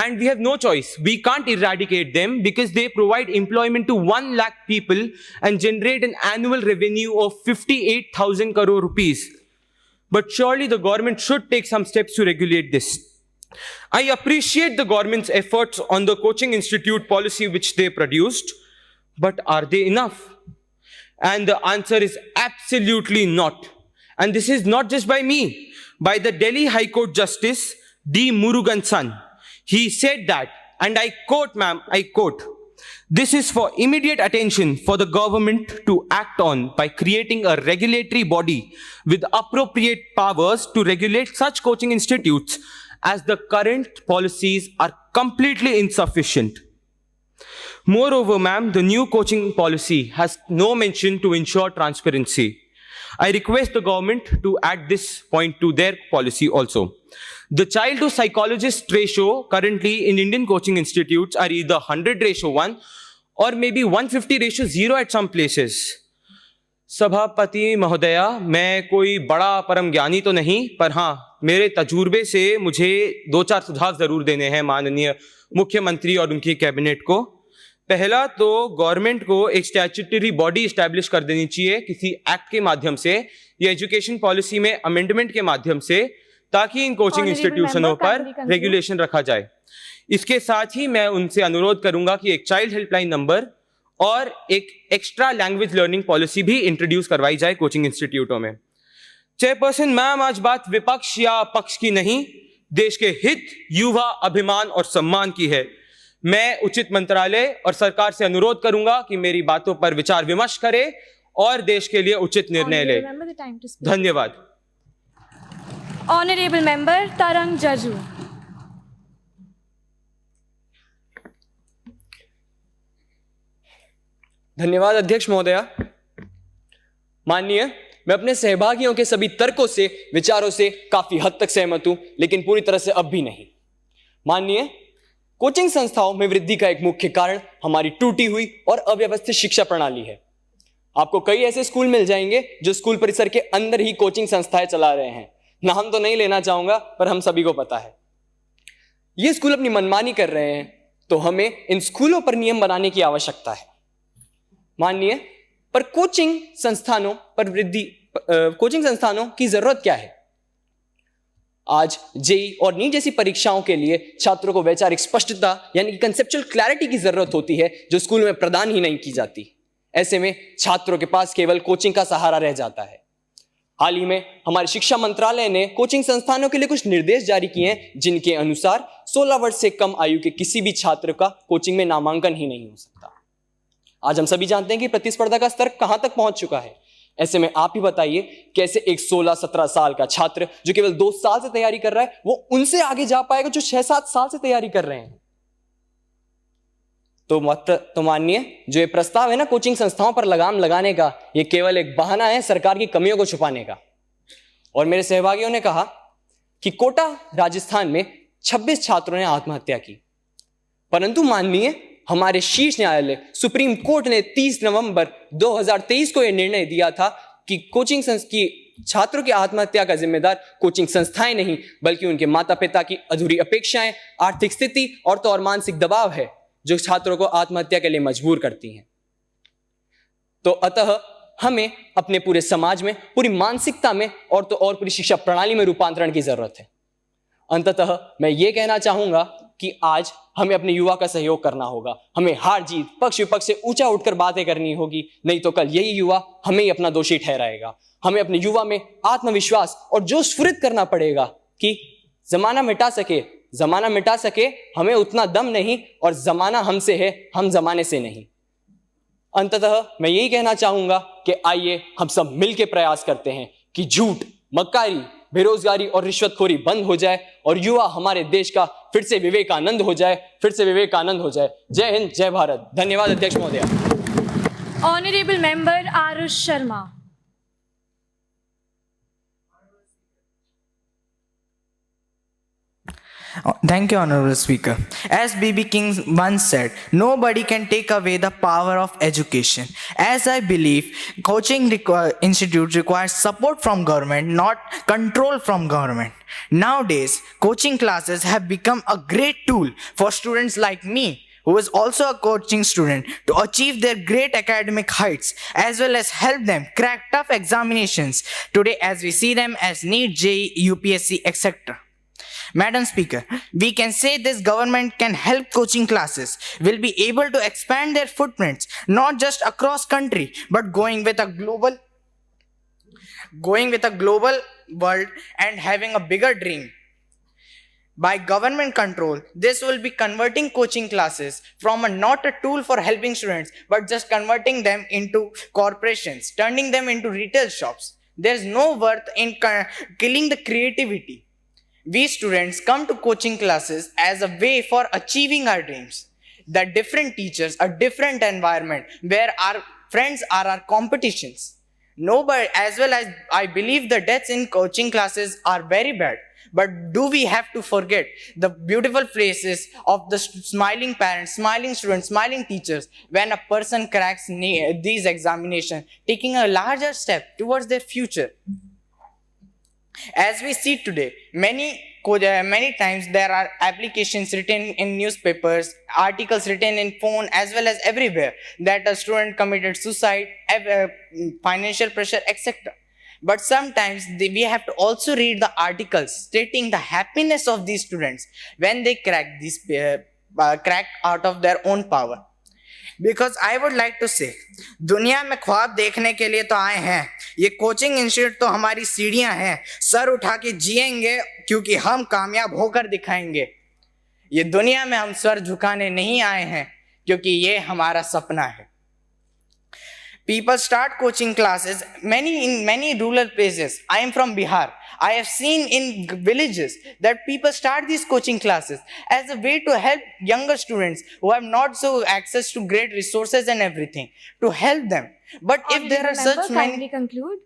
and we have no choice. We can't eradicate them because they provide employment to 1 lakh people and generate an annual revenue of 58,000 crore rupees. But surely the government should take some steps to regulate this. I appreciate the government's efforts on the coaching institute policy which they produced, but are they enough? And the answer is absolutely not. And this is not just by me, by the Delhi High Court Justice D. Murugan son. He said that, and I quote, ma'am, I quote, "This is for immediate attention for the government to act on by creating a regulatory body with appropriate powers to regulate such coaching institutes, as the current policies are completely insufficient." Moreover, ma'am, the new coaching policy has no mention to ensure transparency. I request the government to add this point to their policy also. The child to psychologist ratio currently in Indian coaching institutes are either 100:1 or maybe 150:0 at some places. सभापति महोदया, मैं कोई बड़ा परम ज्ञानी तो नहीं, पर हाँ, मेरे तजुर्बे से मुझे 2-4 सुझाव जरूर देने हैं माननीय मुख्यमंत्री और उनकी कैबिनेट को। पहला तो गवर्नमेंट को एक स्टैट्यूटरी बॉडी एस्टैब्लिश कर देनी चाहिए किसी एक्ट के माध्यम से या एजुकेशन पॉलिसी में अमेंडमेंट के माध्यम से, ताकि इन कोचिंग इंस्टीट्यूशनों पर रेगुलेशन रखा जाए। इसके साथ ही मैं उनसे अनुरोध करूंगा कि एक चाइल्ड हेल्पलाइन नंबर और एक एक्स्ट्रा लैंग्वेज लर्निंग पॉलिसी भी इंट्रोड्यूस करवाई जाए कोचिंग इंस्टीट्यूटों में। चेयरपर्सन मैम, आज बात विपक्ष या पक्ष की नहीं, देश के हित, युवा, अभिमान और सम्मान की है। मैं उचित मंत्रालय और सरकार से अनुरोध करूंगा कि मेरी बातों पर विचार विमर्श करे और देश के लिए उचित निर्णय ले। धन्यवाद। Honorable Member Tarang Jaju. धन्यवाद अध्यक्ष महोदया। माननीय, मैं अपने सहभागियों के सभी तर्कों से, विचारों से काफी हद तक सहमत हूं, लेकिन पूरी तरह से अब भी नहीं। माननीय, कोचिंग संस्थाओं में वृद्धि का एक मुख्य कारण हमारी टूटी हुई और अव्यवस्थित शिक्षा प्रणाली है। आपको कई ऐसे स्कूल मिल जाएंगे जो स्कूल परिसर के अंदर ही कोचिंग संस्थाएं चला रहे हैं। नाम तो नहीं लेना चाहूंगा, पर हम सभी को पता है। ये स्कूल अपनी मनमानी कर रहे हैं, तो हमें इन स्कूलों पर नियम बनाने की आवश्यकता है। माननीय, पर कोचिंग संस्थानों की जरूरत क्या है? आज जेई और नीट जैसी परीक्षाओं के लिए छात्रों को वैचारिक स्पष्टता यानी कि कंसेप्चुअल क्लैरिटी की जरूरत होती है, जो स्कूल में प्रदान ही नहीं की जाती। ऐसे में छात्रों के पास केवल कोचिंग का सहारा रह जाता है। हाल ही में हमारे शिक्षा मंत्रालय ने कोचिंग संस्थानों के लिए कुछ निर्देश जारी किए हैं, जिनके अनुसार 16 वर्ष से कम आयु के किसी भी छात्र का कोचिंग में नामांकन ही नहीं हो सकता। आज हम सभी जानते हैं कि प्रतिस्पर्धा का स्तर कहां तक पहुंच चुका है। ऐसे में आप ही बताइए, कैसे एक 16-17 साल का छात्र जो केवल 2 साल से तैयारी कर रहा है, वो उनसे आगे जा पाएगा जो 6-7 साल से तैयारी कर रहे हैं? तो मानिए, जो ये प्रस्ताव है ना कोचिंग संस्थाओं पर लगाम लगाने का, ये केवल एक बहाना है सरकार की कमियों को छुपाने का। और मेरे सहभागियों ने कहा कि कोटा राजस्थान में 26 छात्रों ने आत्महत्या की, परंतु माननीय हमारे शीर्ष न्यायालय सुप्रीम कोर्ट ने 30 नवंबर 2023 को यह निर्णय दिया था कि छात्रों की आत्महत्या का जिम्मेदार कोचिंग संस्थाएं नहीं, बल्कि उनके माता पिता की अधूरी अपेक्षाएं, आर्थिक स्थिति और मानसिक दबाव है, जो छात्रों को आत्महत्या के लिए मजबूर करती हैं। तो अतः हमें अपने पूरे समाज में, पूरी मानसिकता में और पूरी शिक्षा प्रणाली में रूपांतरण की जरूरत है। अंततः मैं ये कहना चाहूंगा कि आज हमें अपने युवा का सहयोग करना होगा। हमें हार जीत, पक्ष विपक्ष से ऊंचा उठकर बातें करनी होगी, नहीं तो कल यही युवा हमें ही अपना दोषी ठहराएगा। हमें अपने युवा में आत्मविश्वास और जोश स्फुरित करना पड़ेगा कि जमाना मिटा सके हमें उतना दम नहीं, और जमाना हमसे है, हम जमाने से नहीं। अंततः मैं यही कहना चाहूंगा कि आइए हम सब मिलकर प्रयास करते हैं कि झूठ, मक्कारी, बेरोजगारी और रिश्वतखोरी बंद हो जाए और युवा हमारे देश का फिर से विवेकानंद हो जाए। जय हिंद, जय भारत। धन्यवाद अध्यक्ष महोदय। Honorable Member Arush Sharma. Thank you, Honorable Speaker. As B.B. King once said, nobody can take away the power of education. As I believe, coaching institutes require support from government, not control from government. Nowadays, coaching classes have become a great tool for students like me, who is also a coaching student, to achieve their great academic heights, as well as help them crack tough examinations today as we see them as NEET, JEE, UPSC, etc. Madam Speaker, we can say this government can help coaching classes will be able to expand their footprints, not just across country, but going with a global world and having a bigger dream. By government control, this will be converting coaching classes from not a tool for helping students, but just converting them into corporations, turning them into retail shops. There's no worth in killing the creativity. We students come to coaching classes as a way for achieving our dreams. The different teachers, a different environment where our friends are our competitions. Nobody, as well as I believe the deaths in coaching classes are very bad. But do we have to forget the beautiful faces of the smiling parents, smiling students, smiling teachers when a person cracks these examinations, taking a larger step towards their future? As we see today, many times there are applications written in newspapers, articles written in phone, as well as everywhere, that a student committed suicide, financial pressure, etc. But sometimes we have to also read the articles stating the happiness of these students when they crack out of their own power. Because I would like to say, दुनिया में ख्वाब देखने के लिए तो आए हैं, ये कोचिंग इंस्टीट्यूट तो हमारी सीढ़ियां हैं, सर उठा के जिएंगे क्योंकि हम कामयाब होकर दिखाएंगे। ये दुनिया में हम सर झुकाने नहीं आए हैं, क्योंकि ये हमारा सपना है। People start coaching classes in many rural places. I am from Bihar. I have seen in villages that people start these coaching classes as a way to help younger students who have not so access to great resources and everything, to help them. But if there are such many... Kindly conclude.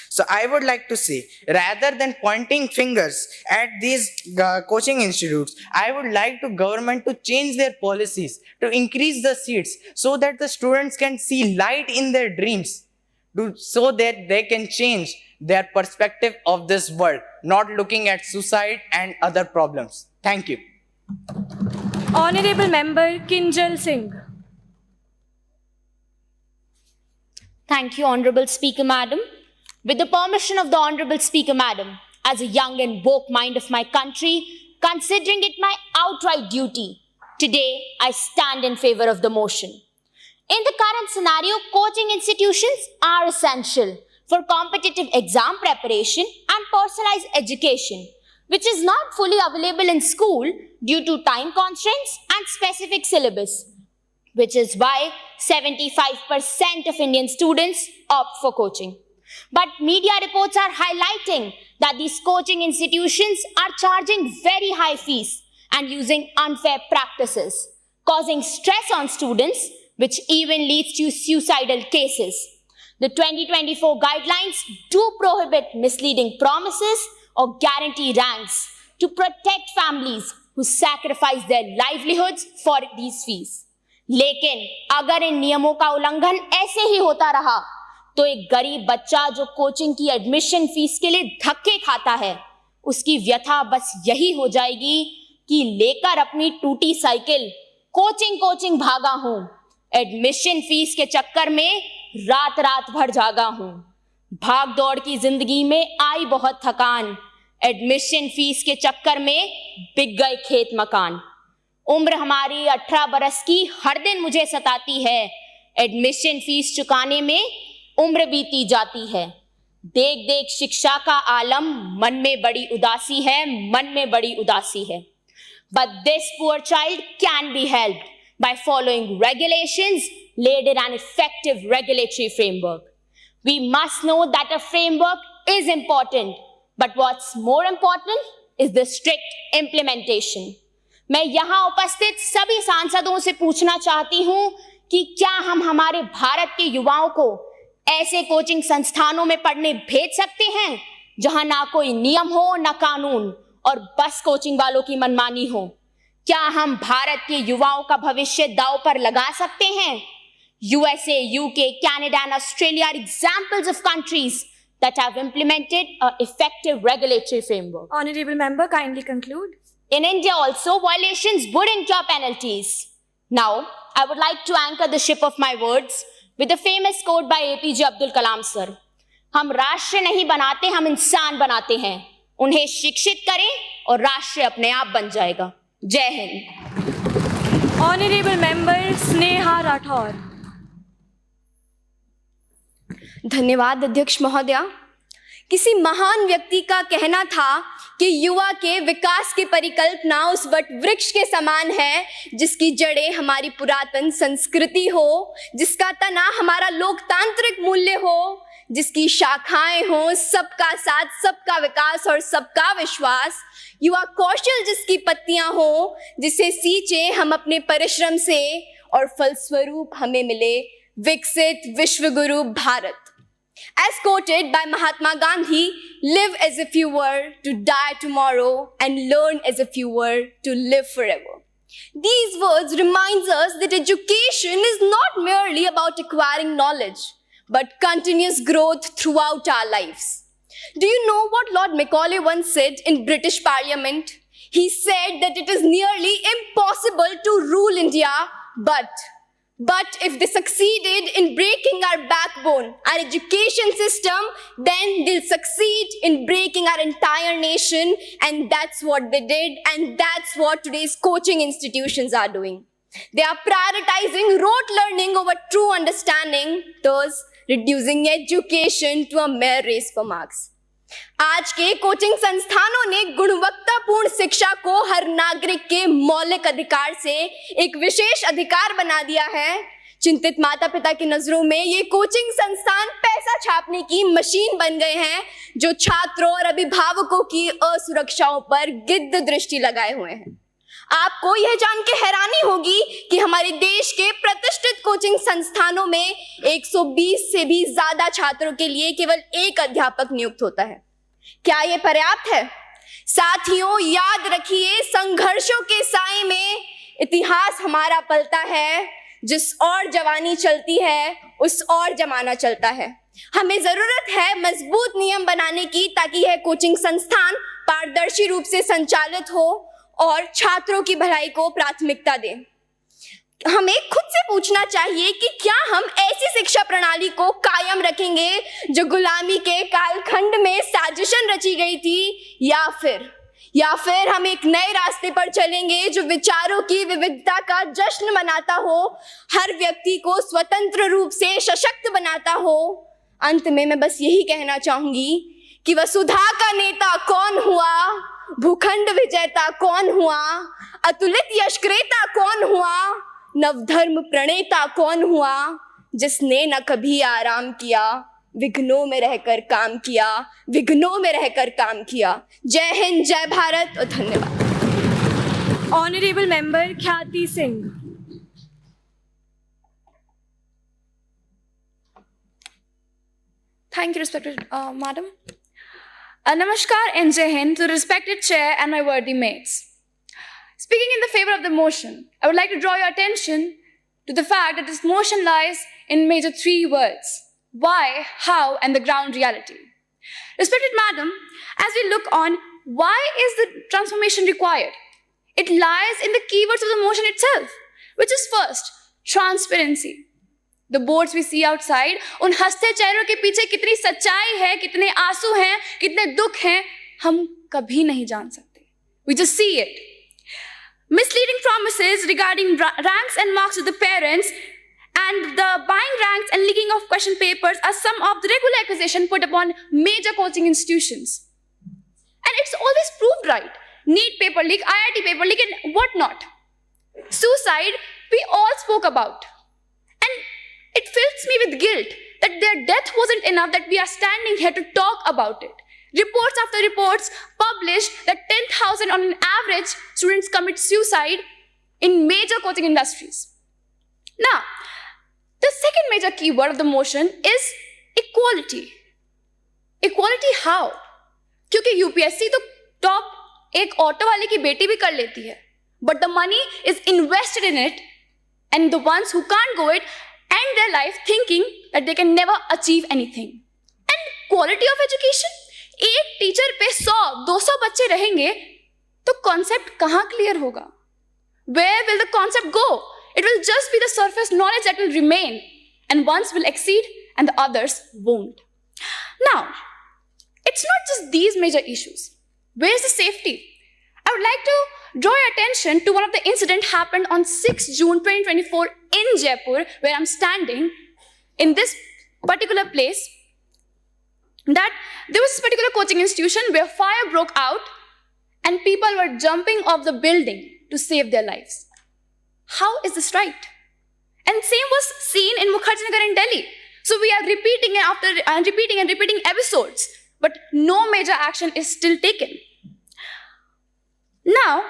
So I would like to say, rather than pointing fingers at these coaching institutes, I would like to government to change their policies, to increase the seats so that the students can see light in their dreams, so that they can change their perspective of this world, not looking at suicide and other problems. Thank you. Honorable Member Kinjal Singh. Thank you, Honorable Speaker Madam. With the permission of the Honorable Speaker Madam, as a young and woke mind of my country, considering it my outright duty, today I stand in favor of the motion. In the current scenario, coaching institutions are essential for competitive exam preparation and personalized education, which is not fully available in school due to time constraints and specific syllabus, which is why 75% of Indian students opt for coaching. But media reports are highlighting that these coaching institutions are charging very high fees and using unfair practices, causing stress on students, which even leads to suicidal cases. The 2024 guidelines do prohibit misleading promises or guarantee ranks to protect families who sacrifice their livelihoods for these fees. लेकिन अगर इन नियमों का उल्लंघन ऐसे ही होता रहा तो एक गरीब बच्चा जो कोचिंग की एडमिशन फीस के लिए धक्के खाता है, उसकी व्यथा बस यही हो जाएगी कि लेकर अपनी टूटी साइकिल कोचिंग भागा हूं, एडमिशन फीस के चक्कर में रात रात भर जागा हूं, भाग दौड़ की जिंदगी में आई बहुत थकान, एडमिशन फीस के चक्कर में बिक गए खेत मकान, उम्र हमारी 18 बरस की हर दिन मुझे सताती है, एडमिशन फीस चुकाने में उम्र बीती जाती है, देख देख शिक्षा का आलम मन में बड़ी उदासी है, but this poor child can be helped by following regulations laid in an effective regulatory framework. We must know that a framework is important, but what's more important is the strict implementation. मैं यहाँ उपस्थित सभी सांसदों से पूछना चाहती हूँ कि क्या हम हमारे भारत के युवाओं को ऐसे कोचिंग संस्थानों में पढ़ने भेज सकते हैं जहां ना कोई नियम हो ना कानून और बस कोचिंग वालों की मनमानी हो? क्या हम भारत के युवाओं का भविष्य दांव पर लगा सकते हैं? USA, UK, Canada and Australia are examples of countries that have implemented an effective regulatory framework. Honorable member, kindly conclude. In India also, violations would incur penalties. Now, I would like to anchor the ship of my words with a famous quote by APJ Abdul Kalam sir. हम राष्ट्र नहीं बनाते, हम इंसान बनाते हैं. उन्हें शिक्षित करें और राष्ट्र अपने आप बन जाएगा. जय हिंद. Honorable member Sneha Rathore. धन्यवाद अध्यक्ष महोदया. किसी महान व्यक्ति का कहना था कि युवा के विकास की परिकल्पना उस वट वृक्ष के समान है जिसकी जड़ें हमारी पुरातन संस्कृति हो, जिसका तना हमारा लोकतांत्रिक मूल्य हो, जिसकी शाखाएं हो सबका साथ, सबका विकास और सबका विश्वास, युवा कौशल जिसकी पत्तियां हो, जिसे सींचे हम अपने परिश्रम से और फलस्वरूप हमें मिले विकसित विश्वगुरु Bharat. As quoted by Mahatma Gandhi, live as if you were to die tomorrow and learn as if you were to live forever. These words reminds us that education is not merely about acquiring knowledge, but continuous growth throughout our lives. Do you know what Lord Macaulay once said in British Parliament? He said that it is nearly impossible to rule India, but if they succeeded in breaking our backbone, our education system, then they'll succeed in breaking our entire nation. And that's what they did. And that's what today's coaching institutions are doing. They are prioritizing rote learning over true understanding, thus reducing education to a mere race for marks. आज के coaching संस्थानों ने गुणवत्तापूर्ण शिक्षा को हर नागरिक के मौलिक अधिकार से एक विशेष अधिकार बना दिया है. चिंतित माता पिता की नजरों में ये कोचिंग संस्थान पैसा छापने की मशीन बन गए हैं जो छात्रों और अभिभावकों की असुरक्षाओं पर गिद्ध दृष्टि लगाए हुए हैं. आपको यह जान के हैरानी होगी कि हमारे देश के प्रतिष्ठित कोचिंग संस्थानों में 120 से भी ज्यादा छात्रों के लिए केवल एक अध्यापक नियुक्त होता है. क्या यह पर्याप्त है? साथियों, याद रखिए, संघर्षों के साए में इतिहास हमारा पलता है. जिस और जवानी चलती है उस और जमाना चलता है. हमें जरूरत है मजबूत नियम बनाने की ताकि यह कोचिंग संस्थान पारदर्शी रूप से संचालित हो और छात्रों की भलाई को प्राथमिकता दें. हमें खुद से पूछना चाहिए कि क्या हम ऐसी शिक्षा प्रणाली को कायम रखेंगे जो गुलामी के कालखंड में साजिशन रची गई थी, या फिर हम एक नए रास्ते पर चलेंगे जो विचारों की विविधता का जश्न मनाता हो, हर व्यक्ति को स्वतंत्र रूप से सशक्त बनाता हो। अंत में मैं बस यही कहना चाहूंगी कि वसुधा का नेता कौन हुआ, भूखंड विजेता कौन हुआ, अतुलित यशक्रेता कौन हुआ, नवधर्म प्रणेता कौन हुआ, जिसने न कभी आराम किया, विघ्नों में रहकर काम किया, विघ्नों में रहकर काम किया। जय हिंद, जय भारत और धन्यवाद। Honorable Member Khyati Singh. Thank you, respected madam. Namaskar and Jai Hind to respected chair and my worthy mates. Speaking in the favor of the motion, I would like to draw your attention to the fact that this motion lies in major three words: why, how, and the ground reality. Respected madam, as we look on, why is the transformation required? It lies in the keywords of the motion itself, which is first, transparency. The boards we see outside, उन हंसते चेहरों के पीछे कितनी सच्चाई है, कितने आंसू हैं, कितने दुख हैं, हम कभी नहीं जान सकते. We just see it. Misleading promises regarding ranks and marks to the parents and the buying ranks and leaking of question papers are some of the regular accusations put upon major coaching institutions. And it's always proved right. NEET paper leak, IIT paper leak, and whatnot. Suicide, we all spoke about. And it fills me with guilt that their death wasn't enough, that we are standing here to talk about it. Reports after reports published that 10,000 on an average students commit suicide in major coaching industries. Now, the second major keyword of the motion is equality. Equality how? क्योंकि UPSC तो top एक auto वाले की बेटी भी कर लेती है, but the money is invested in it, and the ones who can't go it end their life thinking that they can never achieve anything. And quality of education, एक टीचर पे 100-200 बच्चे रहेंगे तो कॉन्सेप्ट कहाँ क्लियर होगा? Where will the concept go? It will just be the surface knowledge that will remain, and ones will exceed and the others won't. Now, it's not just these major issues. Where's the safety? I would like to draw your attention to one of the incidents happened on 6 June 2024 in Jaipur, where I'm standing in this particular place, that there was this particular coaching institution where fire broke out and people were jumping off the building to save their lives. How is this right? And same was seen in Mukherjee Nagar in Delhi. So we are repeating and repeating episodes, but no major action is still taken. Now,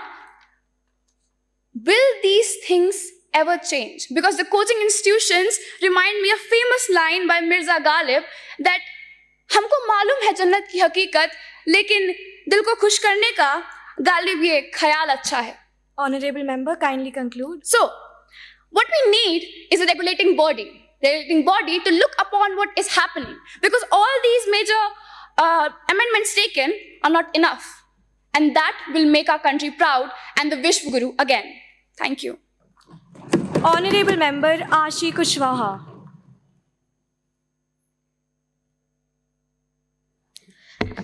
will these things ever change? Because the coaching institutions remind me of a famous line by Mirza Ghalib that हमको मालूम है जन्नत की हकीकत, लेकिन दिल को खुश करने का गालिब ये ख्याल अच्छा है. Honorable member, kindly conclude. So, what we need is a regulating body to look upon what is happening, because all these major amendments taken are not enough, and that will make our country proud and the Vishwa Guru again. Thank you. Honorable member Ashi Kushwaha.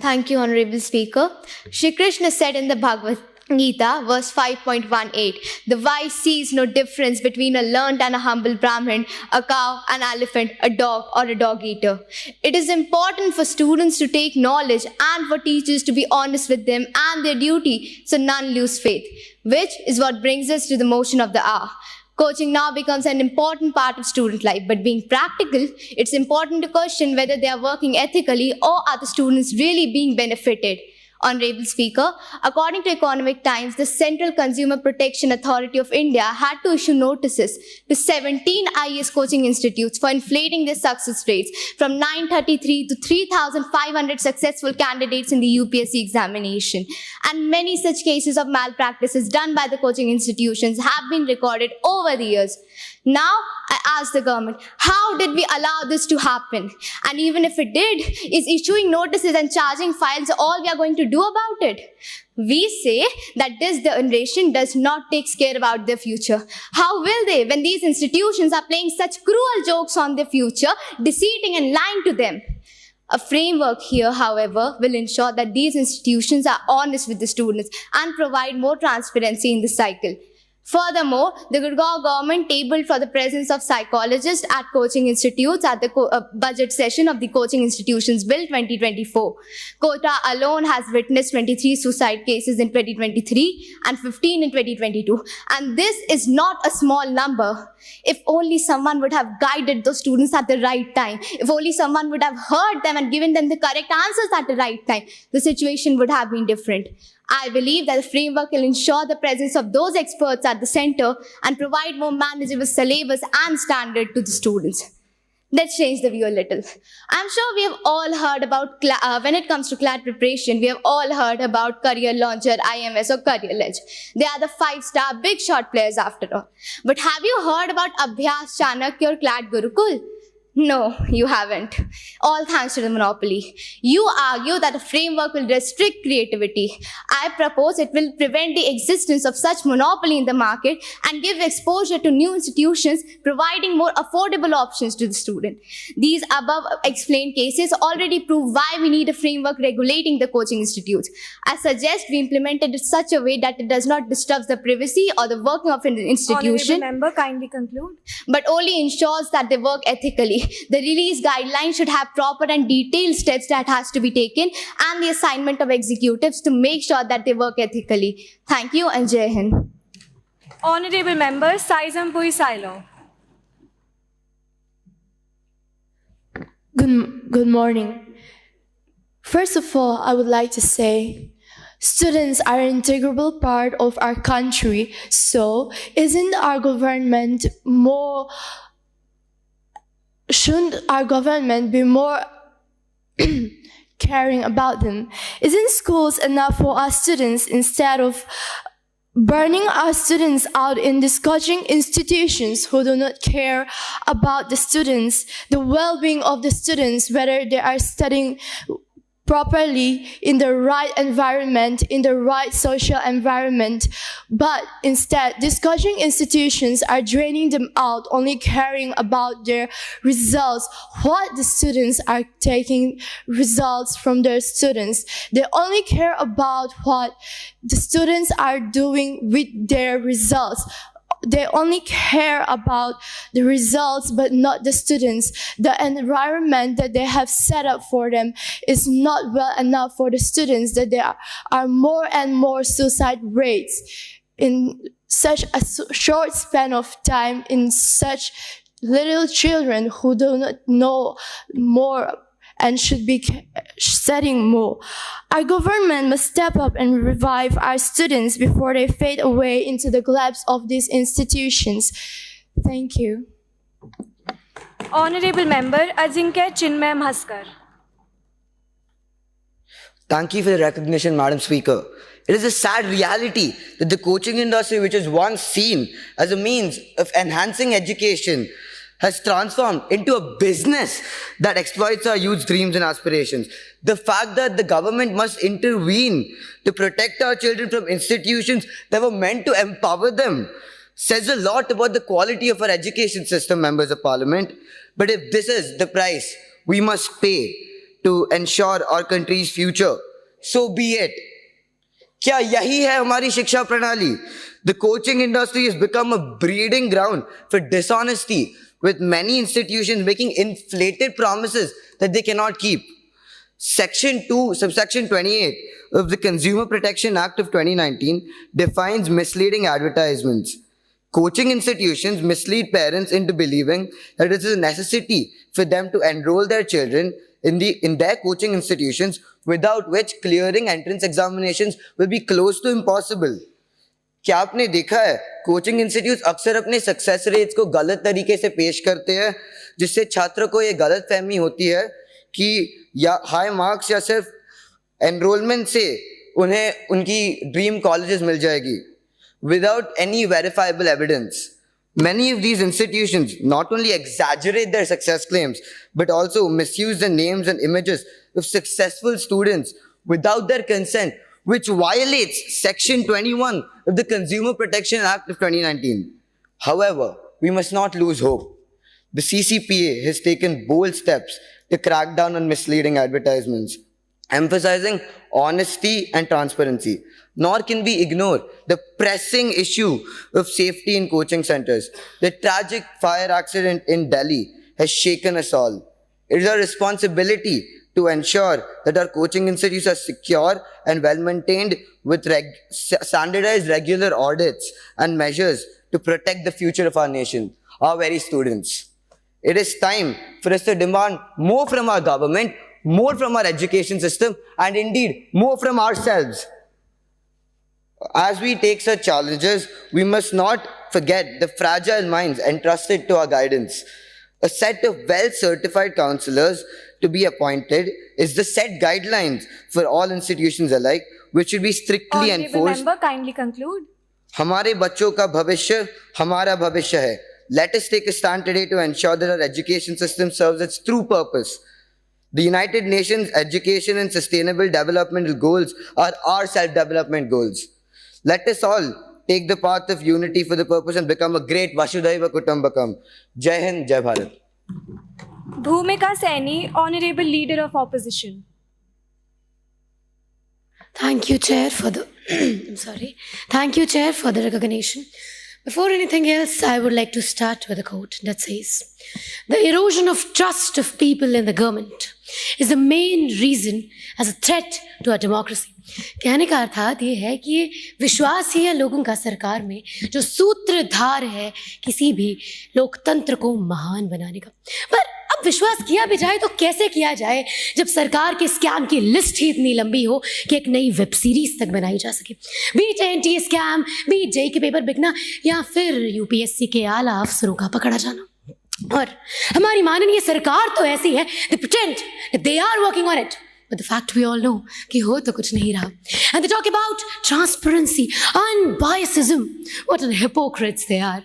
Thank you, Honorable Speaker. Shri Krishna said in the Bhagavad Gita, verse 5.18, the wise sees no difference between a learned and a humble Brahmin, a cow, an elephant, a dog, or a dog-eater. It is important for students to take knowledge and for teachers to be honest with them and their duty, so none lose faith, which is what brings us to the motion of the hour. Coaching now becomes an important part of student life, but being practical, it's important to question whether they are working ethically or are the students really being benefited. Honorable Speaker, according to Economic Times, the Central Consumer Protection Authority of India had to issue notices to 17 IAS coaching institutes for inflating their success rates from 933 to 3,500 successful candidates in the UPSC examination. And many such cases of malpractices done by the coaching institutions have been recorded over the years. Now, I ask the government, how did we allow this to happen? And even if it did, is issuing notices and charging fines all we are going to do about it? We say that this generation does not take care about their future. How will they when these institutions are playing such cruel jokes on their future, deceiving and lying to them? A framework here, however, will ensure that these institutions are honest with the students and provide more transparency in the cycle. Furthermore, the Gurgaon government tabled for the presence of psychologists at coaching institutes at the budget session of the Coaching Institutions Bill 2024. Kota alone has witnessed 23 suicide cases in 2023 and 15 in 2022. And this is not a small number. If only someone would have guided those students at the right time, if only someone would have heard them and given them the correct answers at the right time, the situation would have been different. I believe that the framework will ensure the presence of those experts at the center and provide more manageable syllabus and standard to the students. Let's change the view a little. I'm sure we have all heard about, when it comes to CLAT preparation, we have all heard about Career Launcher, IMS or Career Ledge. They are the 5-star big shot players after all. But have you heard about Abhyas, Chanakya or CLAT Gurukul? No, you haven't. All thanks to the monopoly. You argue that a framework will restrict creativity. I propose it will prevent the existence of such monopoly in the market and give exposure to new institutions, providing more affordable options to the student. These above explained cases already prove why we need a framework regulating the coaching institutes. I suggest we implement it in such a way that it does not disturb the privacy or the working of an institution. Honorable member, kindly conclude. But only ensures that they work ethically. The release guidelines should have proper and detailed steps that has to be taken and the assignment of executives to make sure that they work ethically. Thank you and Jai Hind. Honorable member, Saizampui Silo. Good morning. First of all, I would like to say students are an integral part of our country. So shouldn't our government be more caring about them? Isn't schools enough for our students instead of burning our students out in these coaching institutions who do not care about the students, the well-being of the students, whether they are studying properly in the right environment, in the right social environment. But instead, these coaching institutions are draining them out, only caring about their results, what the students are taking results from their students. They only care about what the students are doing with their results. They only care about the results, but not the students. The environment that they have set up for them is not well enough for the students, that there are more and more suicide rates in such a short span of time, in such little children who do not know more and should be studying more. Our government must step up and revive our students before they fade away into the collapse of these institutions. Thank you. Honorable member, Ajinkya Chinmay Mhaskar. Thank you for the recognition, Madam Speaker. It is a sad reality that the coaching industry, which is once seen as a means of enhancing education, has transformed into a business that exploits our youth's dreams and aspirations. The fact that the government must intervene to protect our children from institutions that were meant to empower them says a lot about the quality of our education system, members of parliament. But if this is the price we must pay to ensure our country's future, so be it. क्या यही है हमारी शिक्षा प्रणाली? The coaching industry has become a breeding ground for dishonesty, with many institutions making inflated promises that they cannot keep. Section 2, subsection 28 of the Consumer Protection Act of 2019 defines misleading advertisements. Coaching institutions mislead parents into believing that it is a necessity for them to enroll their children in their coaching institutions, without which clearing entrance examinations will be close to impossible. क्या आपने देखा है coaching institute अक्सर अपने success rates को गलत तरीके से पेश करते हैं, जिससे छात्रों को ये गलत फहमी होती है कि या हाई मार्क्स या सिर्फ एनरोलमेंट से उन्हें उनकी ड्रीम कॉलेजेस मिल जाएगी, without any verifiable evidence. Many of these institutions not only exaggerate their success claims, but also misuse the names and images of successful students without their consent, which violates Section 21 of the Consumer Protection Act of 2019. However, we must not lose hope. The CCPA has taken bold steps to crack down on misleading advertisements, emphasizing honesty and transparency. Nor can we ignore the pressing issue of safety in coaching centers. The tragic fire accident in Delhi has shaken us all. It is our responsibility to ensure that our coaching institutes are secure and well maintained with standardized regular audits and measures to protect the future of our nation, our very students. It is time for us to demand more from our government, more from our education system, and indeed more from ourselves. As we take such challenges, we must not forget the fragile minds entrusted to our guidance. A set of well-certified counselors to be appointed is the set guidelines for all institutions alike, which should be strictly enforced. Member, kindly conclude. हमारे बच्चों का भविष्य हमारा भविष्य है. Let us take a stand today to ensure that our education system serves its true purpose. The United Nations Education and Sustainable Development Goals are our self-development goals. Let us all take the path of unity for the purpose and become a great Vasudhaiva Kutumbakam. Jai Hind, Jai Bharat. Bhumika Saini, Honorable Leader of Opposition. Thank you, Chair, for the Thank you, Chair, for the recognition. Before anything else, I would like to start with a quote that says, "The erosion of trust of people in the government is the main reason as a threat to our democracy." कहने का अर्थात ये है कि ये विश्वास ही है लोगों का सरकार में जो सूत्रधार है किसी भी लोकतंत्र को महान बनाने का। पर अब विश्वास किया भी जाए तो कैसे किया जाए जब सरकार के स्कैम की लिस्ट ही इतनी लंबी हो कि एक नई वेब सीरीज तक बनाई जा सके। बीच एनटीए स्कैम, बीच जेई के पेपर बिकना या फिर यूपीएससी के आला अफसरों का पकड़ा जाना। और हमारी माननीय सरकार तो ऐसी है, they pretend that they are working on it. But the fact we all know कि हो तो कुछ नहीं रहा. And they talk about transparency, unbiasedism. What hypocrites they are.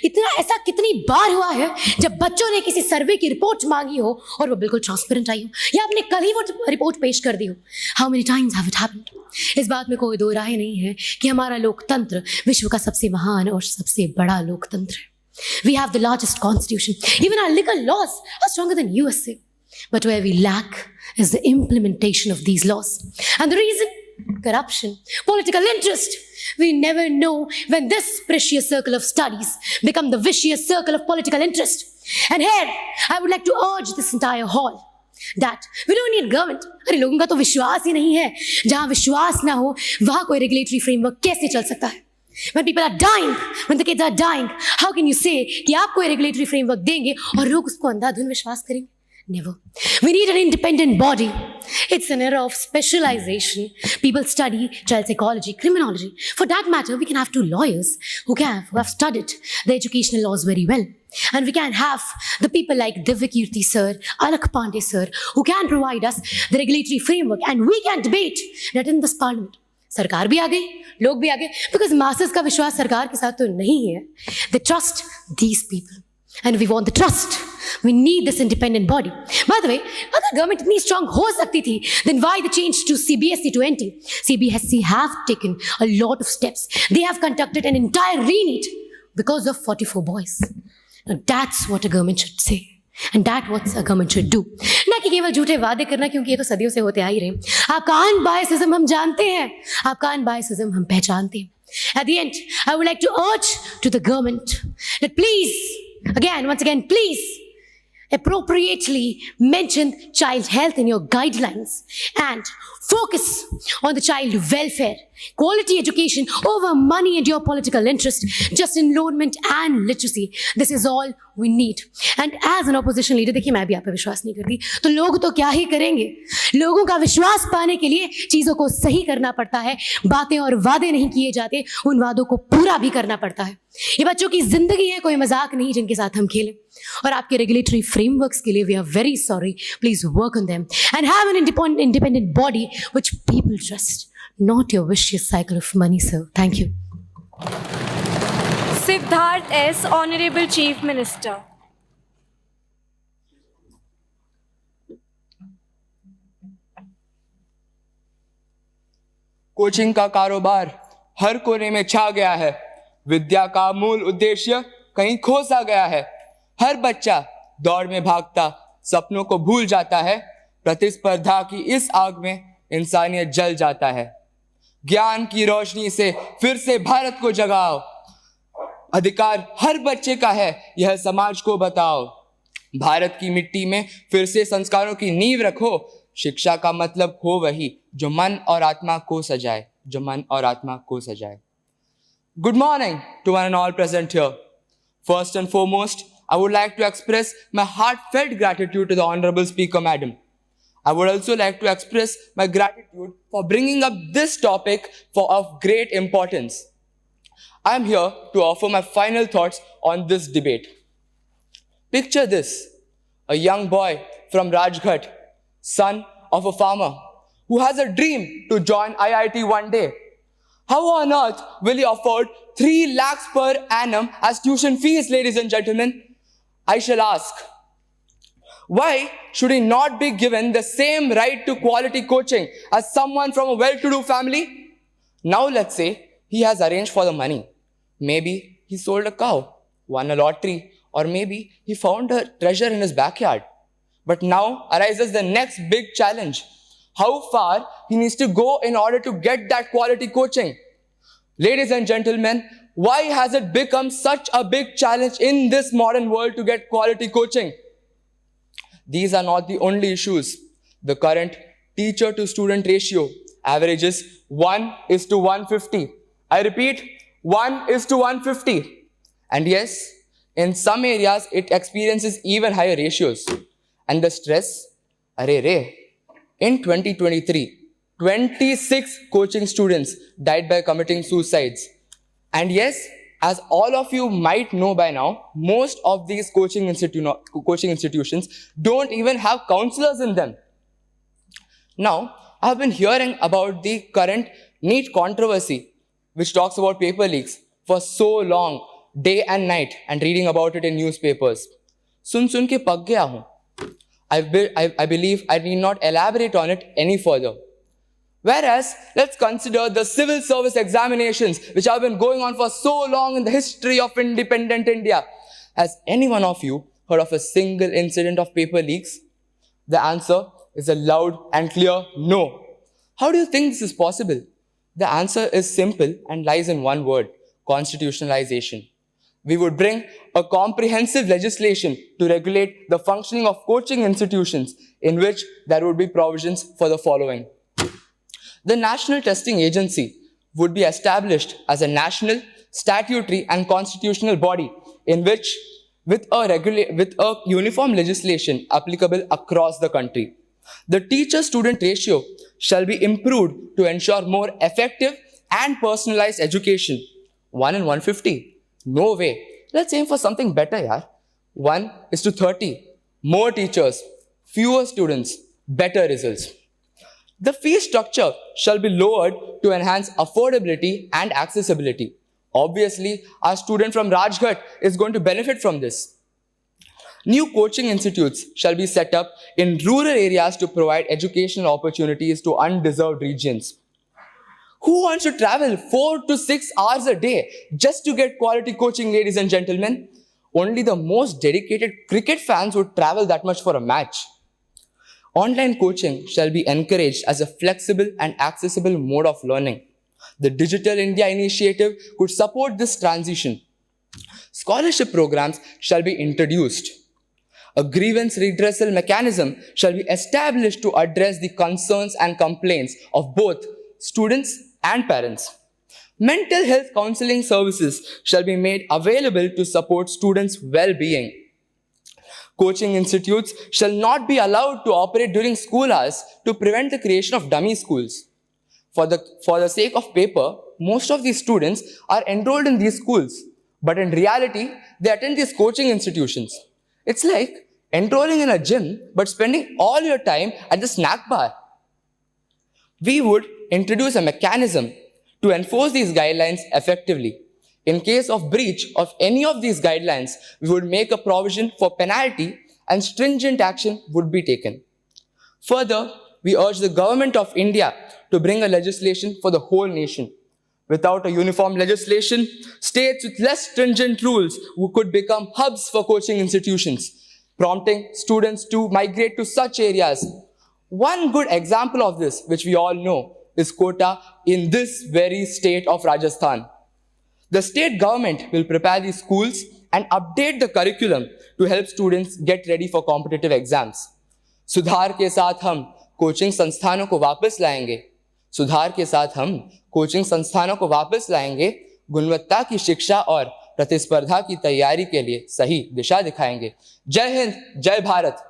इतना ऐसा कितनी बार हुआ है जब बच्चों ने किसी सर्वे की रिपोर्ट मांगी हो और वो बिल्कुल ट्रांसपेरेंट आई हो या आपने कल ही वो रिपोर्ट पेश कर दी हो. How many times have it happened? इस बात में कोई दो राय नहीं है कि हमारा लोकतंत्र विश्व का सबसे महान और सबसे बड़ा लोकतंत्र है. We have the largest constitution. Even our legal laws are stronger than USA. But where we lack is the implementation of these laws. And the reason? Corruption, political interest. We never know when this precious circle of studies become the vicious circle of political interest. And here, I would like to urge this entire hall that we don't need government. अरे लोगों का तो विश्वास ही नहीं है. जहाँ विश्वास ना हो, वहाँ कोई regulatory framework कैसे चल सकता है? When people are dying, when the kids are dying, how can you say कि आप कोई regulatory framework देंगे और लोग उसको अंधाधुन विश्वास करेंगे? Never. We need an independent body. It's an era of specialization. People study child psychology, criminology. For that matter, we can have two lawyers who have studied the educational laws very well. And we can have the people like Divyakirti sir, Alak Pandey sir, who can provide us the regulatory framework, and we can debate that in this parliament. सरकार भी आ गई, लोग भी आ गए, because masses का विश्वास सरकार के साथ तो नहीं है. They trust these people. And we want the trust. We need this independent body. By the way, अगर government इतनी strong हो सकती थी, then why the change to CBSE to NT? CBSE have taken a lot of steps. They have conducted an entire re-NEET because of 44 boys. Now that's what a government should say. And that's what a government should do. ना कि केवल झूठे वादे करना, क्योंकि ये तो सदियों से होते आ ही रहे. आपका अनबायसिज्म हम जानते हैं, आपका अनबायसिज्म हम पहचानते हैं. At the end, I would like to urge to the government that please, once again, please appropriately mention child health in your guidelines and focus on the child welfare, quality education over money and your political interest, just enrollment and literacy. This is all we need. And as an opposition leader, देखिए मैं भी आप पे विश्वास नहीं करती, तो लोग तो क्या ही करेंगे. लोगों का विश्वास पाने के लिए चीजों को सही करना पड़ता है. बातें और वादे नहीं किए जाते, उन वादों को पूरा भी करना पड़ता है. ये बच्चों की जिंदगी है, कोई मजाक नहीं जिनके साथ हम खेलें. और आपके रेगुलेटरी फ्रेमवर्क्स के लिए we are very sorry. Please work on them and have an independent body which people trust, not your vicious cycle of money, sir. Thank you. Siddharth S., Honorable Chief Minister. Coaching का कारोबार हर कोने में छा गया है। विद्या का मूल उद्देश्य कहीं खो सा गया है। हर बच्चा दौड़ में भागता सपनों को भूल जाता है। प्रतिस्पर्धा की इस आग में इंसानियत जल जाता है। ज्ञान की रोशनी से फिर से भारत को जगाओ। अधिकार हर बच्चे का है, यह समाज को बताओ। भारत की मिट्टी में फिर से संस्कारों की नींव रखो। शिक्षा का मतलब हो वही जो मन और आत्मा को सजाए, जो मन और आत्मा को सजाए। Good morning to one and all present here. First and foremost, I would like to express my heartfelt gratitude to the Honorable Speaker, Madam. I would also like to express my gratitude for bringing up this topic of great importance. I am here to offer my final thoughts on this debate. Picture this, a young boy from Rajghat, son of a farmer, who has a dream to join IIT one day. How on earth will he afford 3 lakhs per annum as tuition fees, ladies and gentlemen? I shall ask, why should he not be given the same right to quality coaching as someone from a well-to-do family? Now let's say he has arranged for the money. Maybe he sold a cow, won a lottery, or maybe he found a treasure in his backyard. But now arises the next big challenge. How far he needs to go in order to get that quality coaching? Ladies and gentlemen, why has it become such a big challenge in this modern world to get quality coaching? These are not the only issues. The current teacher to student ratio averages 1:150. I repeat, 1:150. And yes, in some areas it experiences even higher ratios. And the stress, in 2023, 26 coaching students died by committing suicides. And yes, as all of you might know by now, most of these coaching institutions don't even have counselors in them. Now, I've been hearing about the current NEET controversy, which talks about paper leaks for so long, day and night, and reading about it in newspapers. Sun ke pak gaya hoon. I believe I need not elaborate on it any further. Whereas, let's consider the civil service examinations which have been going on for so long in the history of independent India. Has any one of you heard of a single incident of paper leaks? The answer is a loud and clear no. How do you think this is possible? The answer is simple and lies in one word: constitutionalization. We would bring a comprehensive legislation to regulate the functioning of coaching institutions, in which there would be provisions for the following. The National Testing Agency would be established as a national, statutory and constitutional body in which, with a uniform legislation applicable across the country. The teacher-student ratio shall be improved to ensure more effective and personalized education. 1:150. No way. Let's aim for something better, yaar. 1:30. More teachers, fewer students, better results. The fee structure shall be lowered to enhance affordability and accessibility. Obviously, our student from Rajghat is going to benefit from this. New coaching institutes shall be set up in rural areas to provide educational opportunities to undeserved regions. Who wants to travel 4 to 6 hours a day just to get quality coaching, ladies and gentlemen? Only the most dedicated cricket fans would travel that much for a match. Online coaching shall be encouraged as a flexible and accessible mode of learning. The Digital India Initiative could support this transition. Scholarship programs shall be introduced. A grievance redressal mechanism shall be established to address the concerns and complaints of both students and parents. Mental health counseling services shall be made available to support students' well-being. Coaching institutes shall not be allowed to operate during school hours to prevent the creation of dummy schools. For the sake of paper, most of these students are enrolled in these schools, but in reality, they attend these coaching institutions. It's like enrolling in a gym, but spending all your time at the snack bar. We would introduce a mechanism to enforce these guidelines effectively. In case of breach of any of these guidelines, we would make a provision for penalty and stringent action would be taken. Further, we urge the government of India to bring a legislation for the whole nation. Without a uniform legislation, states with less stringent rules could become hubs for coaching institutions, prompting students to migrate to such areas. One good example of this, which we all know, is Kota in this very state of Rajasthan. The state government will prepare these schools and update the curriculum to help students get ready for competitive exams. सुधार के साथ हम coaching संस्थानों को वापस लाएंगे. सुधार के साथ हम कोचिंग संस्थानों को वापस लाएंगे, गुणवत्ता की शिक्षा और प्रतिस्पर्धा की तैयारी के लिए सही दिशा दिखाएंगे. जय हिंद, जय भारत.